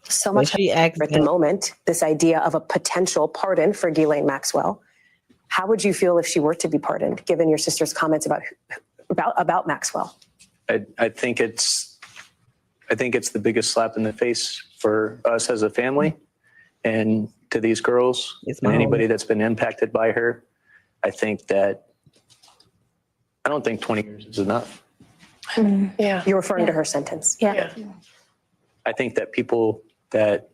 so when much she asked at the moment, this idea of a potential pardon for Ghislaine Maxwell. How would you feel if she were to be pardoned, given your sister's comments about Maxwell? I think it's the biggest slap in the face for us as a family, and to these girls and anybody that's been impacted by her. I don't think 20 years is enough. Yeah. You're referring to her sentence. Yeah. I think that people that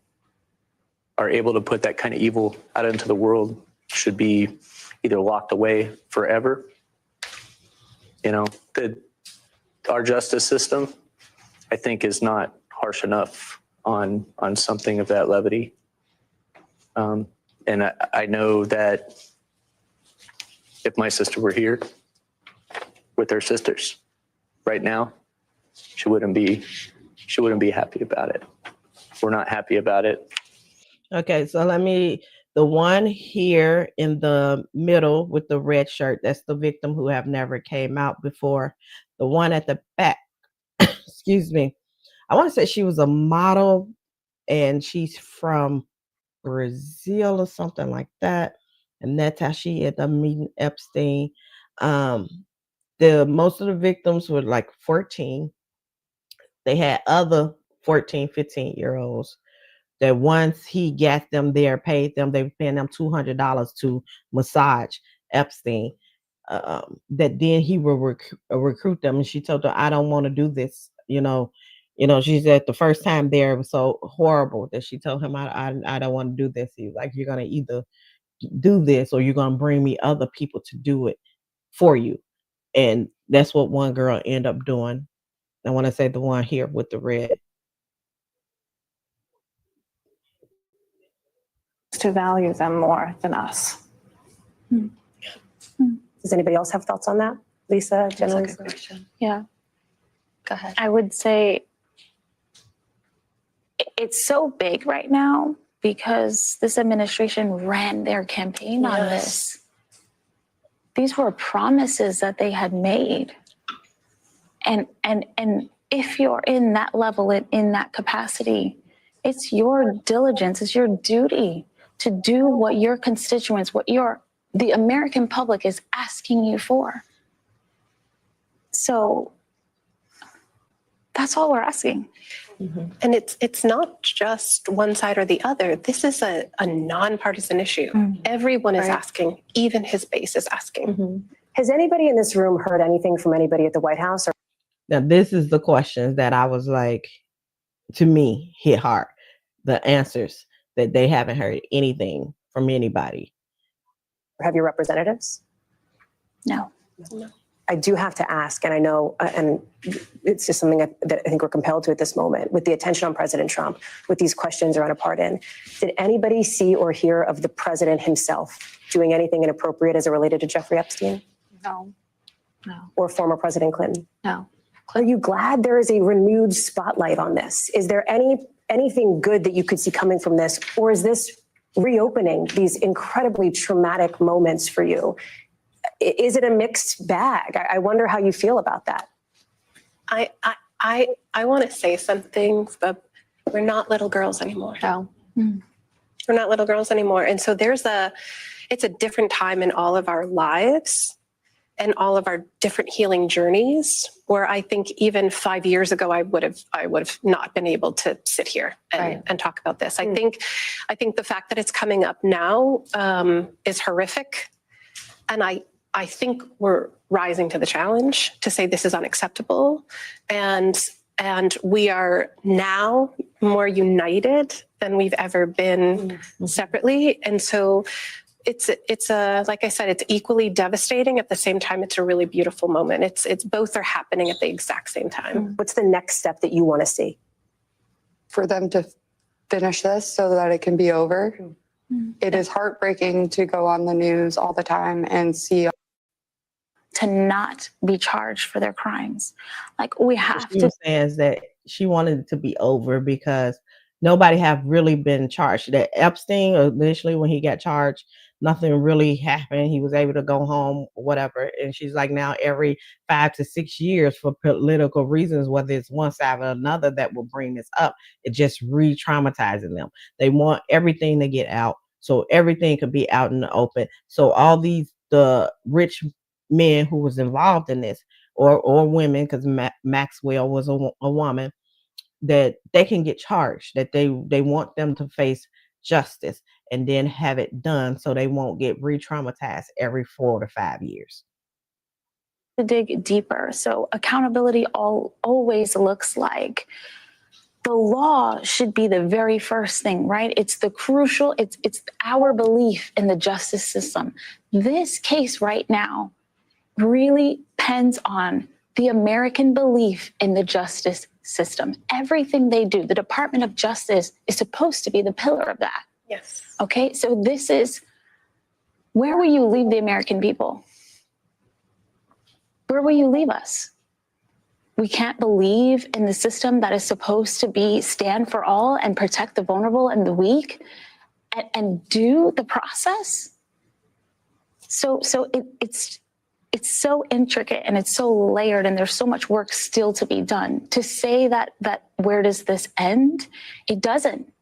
are able to put that kind of evil out into the world should be either locked away forever. You know, our justice system, I think, is not harsh enough on something of that levity. And I know that if my sister were here with her sisters right now, she wouldn't be happy about it. We're not happy about it. Okay, so the one here in the middle with the red shirt, that's the victim who have never came out before. The one at the back, excuse me, I want to say she was a model and she's from Brazil or something like that. And that's how she ended up meeting Epstein. Most of the victims were like 14. They had other 14, 15-year-olds that once he got them there, paid them, they were paying them $200 to massage Epstein. That then he will recruit them. And she told her, I don't want to do this. You know, she said the first time there, it was so horrible that she told him, I don't want to do this. He was like, you're going to either do this or you're going to bring me other people to do it for you. And that's what one girl ended up doing. I want to say the one here with the red. To value them more than us. Does anybody else have thoughts on that? Lisa, That's a generally? good question. Yeah. Go ahead. I would say it's so big right now because this administration ran their campaign on this. These were promises that they had made. And if you're in that level, in that capacity, it's your diligence, it's your duty to do what your constituents, the American public is asking you for. So that's all we're asking. And it's not just one side or the other. This is a nonpartisan issue. Everyone is asking, even his base is asking. Has anybody in this room heard anything from anybody at the White House? Or Now, this is the questions that I was like, to me, hit hard. The answers that they haven't heard anything from anybody. have your representatives? No. I do have to ask, and I know, and it's just something that I think we're compelled to at this moment, with the attention on President Trump, with these questions around a pardon. Did anybody see or hear of the president himself doing anything inappropriate as it related to Jeffrey Epstein? No. Or former President Clinton? No. Are you glad there is a renewed spotlight on this? Is there anything good that you could see coming from this? Or is this reopening these incredibly traumatic moments for you? Is it a mixed bag? I wonder how you feel about that. I want to say something, but we're not little girls anymore. No. We're not little girls anymore. And so it's a different time in all of our lives and all of our different healing journeys, where I think even 5 years ago, I would have not been able to sit here and talk about this. I think the fact that it's coming up now is horrific. And I think we're rising to the challenge to say this is unacceptable. And we are now more united than we've ever been separately. And so it's like I said, it's equally devastating. At the same time, it's a really beautiful moment. It's both are happening at the exact same time. What's the next step that you want to see? For them to finish this so that it can be over. It is heartbreaking to go on the news all the time and see. To not be charged for their crimes. Like, we have She to. was saying is that she wanted it to be over because nobody have really been charged. That Epstein, initially when he got charged, nothing really happened. He was able to go home, whatever. And she's like, now every 5 to 6 years for political reasons, whether it's one side or another that will bring this up, it just re-traumatizing them. They want everything to get out, so everything could be out in the open. So all the rich men who was involved in this, or women, because Maxwell was a woman, that they can get charged, that they want them to face justice and then have it done so they won't get re-traumatized every 4 to 5 years. To dig deeper. So accountability always looks like the law should be the very first thing, right? It's the crucial, it's our belief in the justice system. This case right now really depends on the American belief in the justice system. Everything they do, the Department of Justice is supposed to be the pillar of that. Yes. Okay, so this is, where will you leave the American people? Where will you leave us? We can't believe in the system that is supposed to stand for all and protect the vulnerable and the weak and do the process. So it's so intricate and it's so layered, and there's so much work still to be done. To say that where does this end? It doesn't.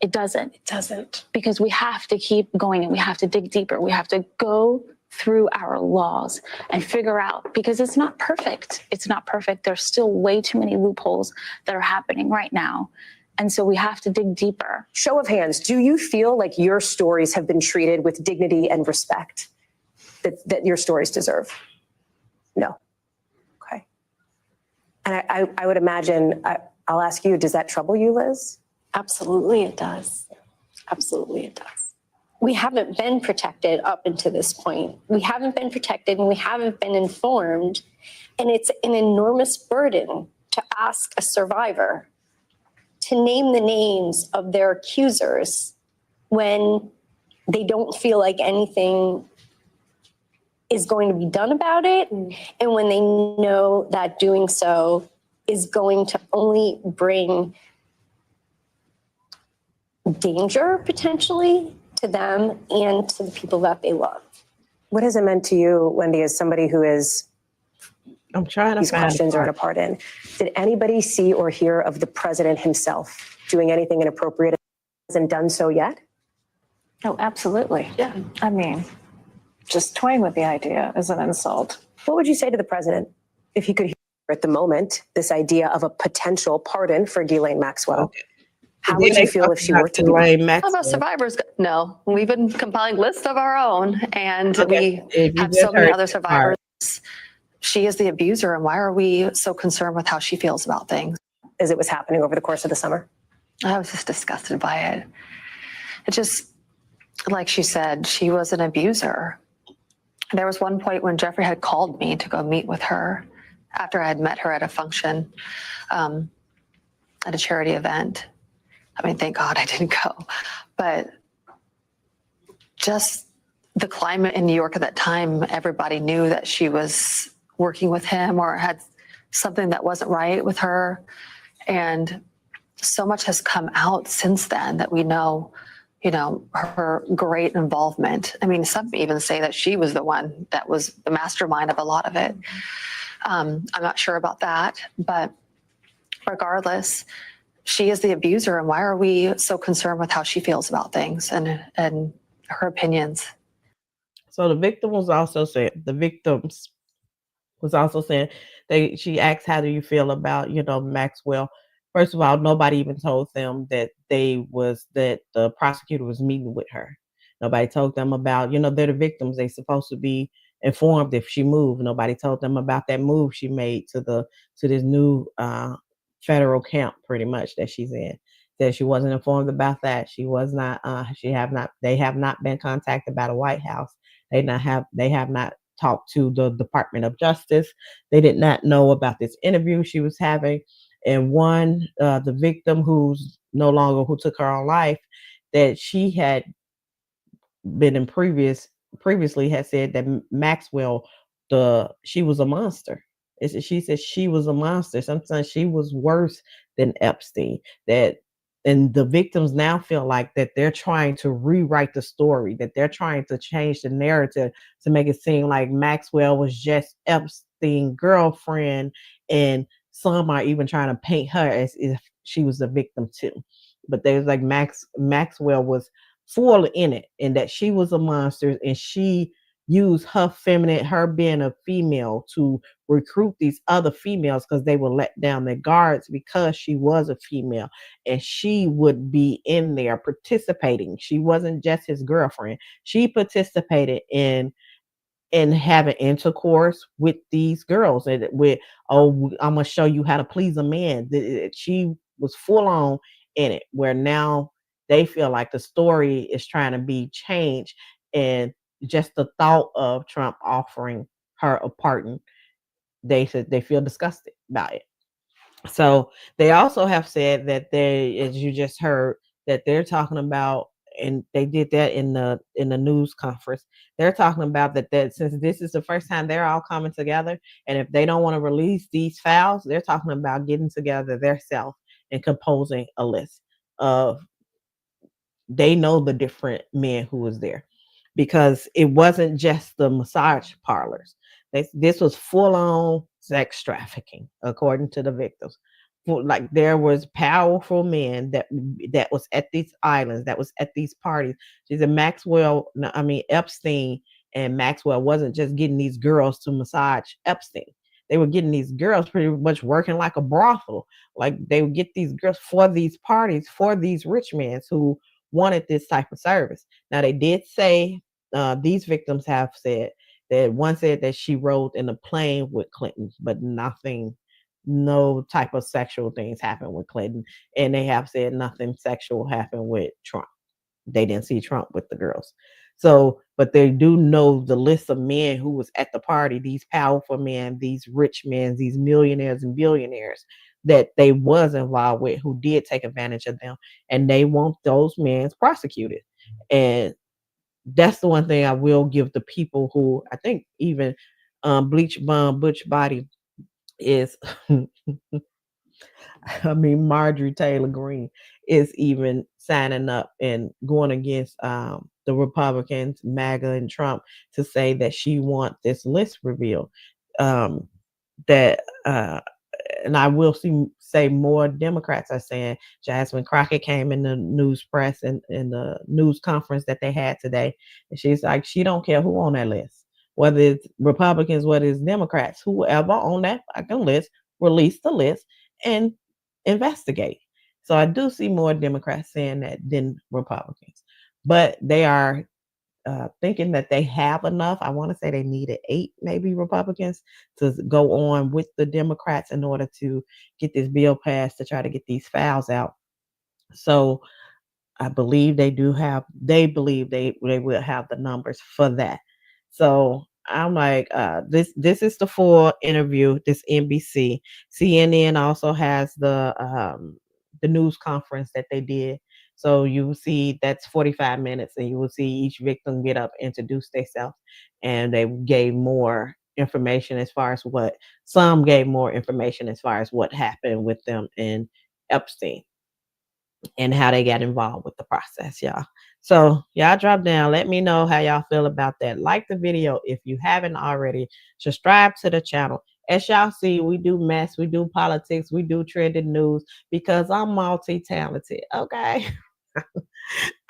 It doesn't. Because we have to keep going and we have to dig deeper. We have to go through our laws and figure out, because it's not perfect. It's not perfect. There's still way too many loopholes that are happening right now. And so we have to dig deeper. Show of hands, do you feel like your stories have been treated with dignity and respect that your stories deserve? No. Okay. And I would imagine, I'll ask you, does that trouble you, Liz? Absolutely it does. Absolutely it does. We haven't been protected up until this point. We haven't been protected and we haven't been informed. And it's an enormous burden to ask a survivor to name the names of their accusers when they don't feel like anything is going to be done about it, and when they know that doing so is going to only bring danger potentially to them and to the people that they love. What has it meant to you, Wendy, as somebody who is I'm trying to these find questions are in a part in? Did anybody see or hear of the president himself doing anything inappropriate? Hasn't done so yet? Oh, absolutely. Yeah. I mean, just toying with the idea is an insult. What would you say to the president if he could hear at the moment this idea of a potential pardon for Ghislaine Maxwell? Okay. How would you feel if she were to be? How about survivors? No, we've been compiling lists of our own, and we have so many other survivors. She is the abuser, and why are we so concerned with how she feels about things? As it was happening over the course of the summer? I was just disgusted by it. It just, like she said, she was an abuser. There was one point when Jeffrey had called me to go meet with her after I had met her at a function, at a charity event. I mean, thank God I didn't go. But just the climate in New York at that time, everybody knew that she was working with him or had something that wasn't right with her. And so much has come out since then that we know, her great involvement. I mean, some even say that she was the one that was the mastermind of a lot of it. I'm not sure about that, but regardless, she is the abuser, and why are we so concerned with how she feels about things and her opinions? So the victim was also saying, she asked, how do you feel about, Maxwell? First of all, nobody even told them that the prosecutor was meeting with her. Nobody told them about, they're the victims. They're supposed to be informed if she moved. Nobody told them about that move she made to this new federal camp, pretty much, that she's in. That she wasn't informed about that. She was not. They have not been contacted by the White House. They have not talked to the Department of Justice. They did not know about this interview she was having. And the victim who took her own life, that she had been previously had said that Maxwell, she was a monster. She said she was a monster. Sometimes she was worse than Epstein. And the victims now feel like that they're trying to rewrite the story, that they're trying to change the narrative to make it seem like Maxwell was just Epstein's girlfriend, and some are even trying to paint her as if she was a victim too. But there's like Maxwell was full in it, and that she was a monster, and she used her being a female to recruit these other females because they would let down their guards because she was a female, and she would be in there participating. She wasn't just his girlfriend. She participated in having intercourse with these girls, and I'm gonna show you how to please a man. She was full on in it, where now they feel like the story is trying to be changed, and just the thought of Trump offering her a pardon, they said they feel disgusted by it. So they also have said that as you just heard, that they're talking about, and they did that in the news conference. They're talking about that since this is the first time they're all coming together, and if they don't want to release these files, they're talking about getting together themselves and composing a list of, they know the different men who was there, because it wasn't just the massage parlors. This was full on sex trafficking, according to the victims. Like, there was powerful men that was at these islands, that was at these parties. She said Epstein and Maxwell wasn't just getting these girls to massage Epstein. They were getting these girls pretty much working like a brothel. Like, they would get these girls for these parties for these rich men who wanted this type of service. Now, they did say, these victims have said that one said that she rode in a plane with Clinton, but no type of sexual things happened with Clinton. And they have said nothing sexual happened with Trump. They didn't see Trump with the girls. So, but they do know the list of men who was at the party, these powerful men, these rich men, these millionaires and billionaires that they was involved with, who did take advantage of them. And they want those men prosecuted. And that's the one thing I will give the people who, I think even Bleach Bum Butch Body is, I mean, Marjorie Taylor Greene is even signing up and going against the Republicans, MAGA and Trump, to say that she wants this list revealed. That and I will say more Democrats are saying. Jasmine Crockett came in the news press and in the news conference that they had today, and she's like, she don't care who on that list, whether it's Republicans, whether it's Democrats, whoever on that fucking list, release the list and investigate. So I do see more Democrats saying that than Republicans, but they are thinking that they have enough. I want to say they needed 8 maybe Republicans to go on with the Democrats in order to get this bill passed to try to get these files out. So I believe they believe they will have the numbers for that. So I'm like, this is the full interview, this NBC. CNN also has the news conference that they did. So you will see that's 45 minutes, and you will see each victim get up, introduce themselves, and they gave more information as far as some gave more information as far as what happened with them in Epstein and how they got involved with the process, y'all. So y'all drop down. Let me know how y'all feel about that. Like the video if you haven't already. Subscribe to the channel. As y'all see, we do mess, we do politics, we do trending news because I'm multi-talented, okay?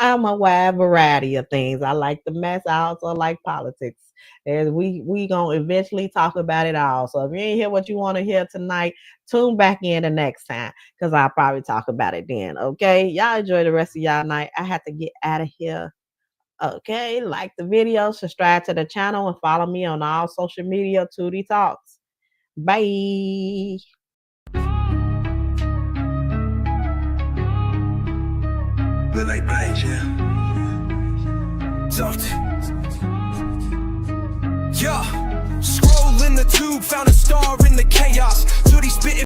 I'm a wide variety of things. I like the mess. I also like politics. And we gonna eventually talk about it all. So if you ain't hear what you want to hear tonight, tune back in the next time because I'll probably talk about it then. Okay, y'all enjoy the rest of y'all night. I have to get out of here. Okay, like the video, subscribe to the channel, and follow me on all social media. Tootie Talks. Bye. Look like Blaze, yeah. Soft. Yeah. Scroll in the tube, found a star in the chaos. Tootie spitting.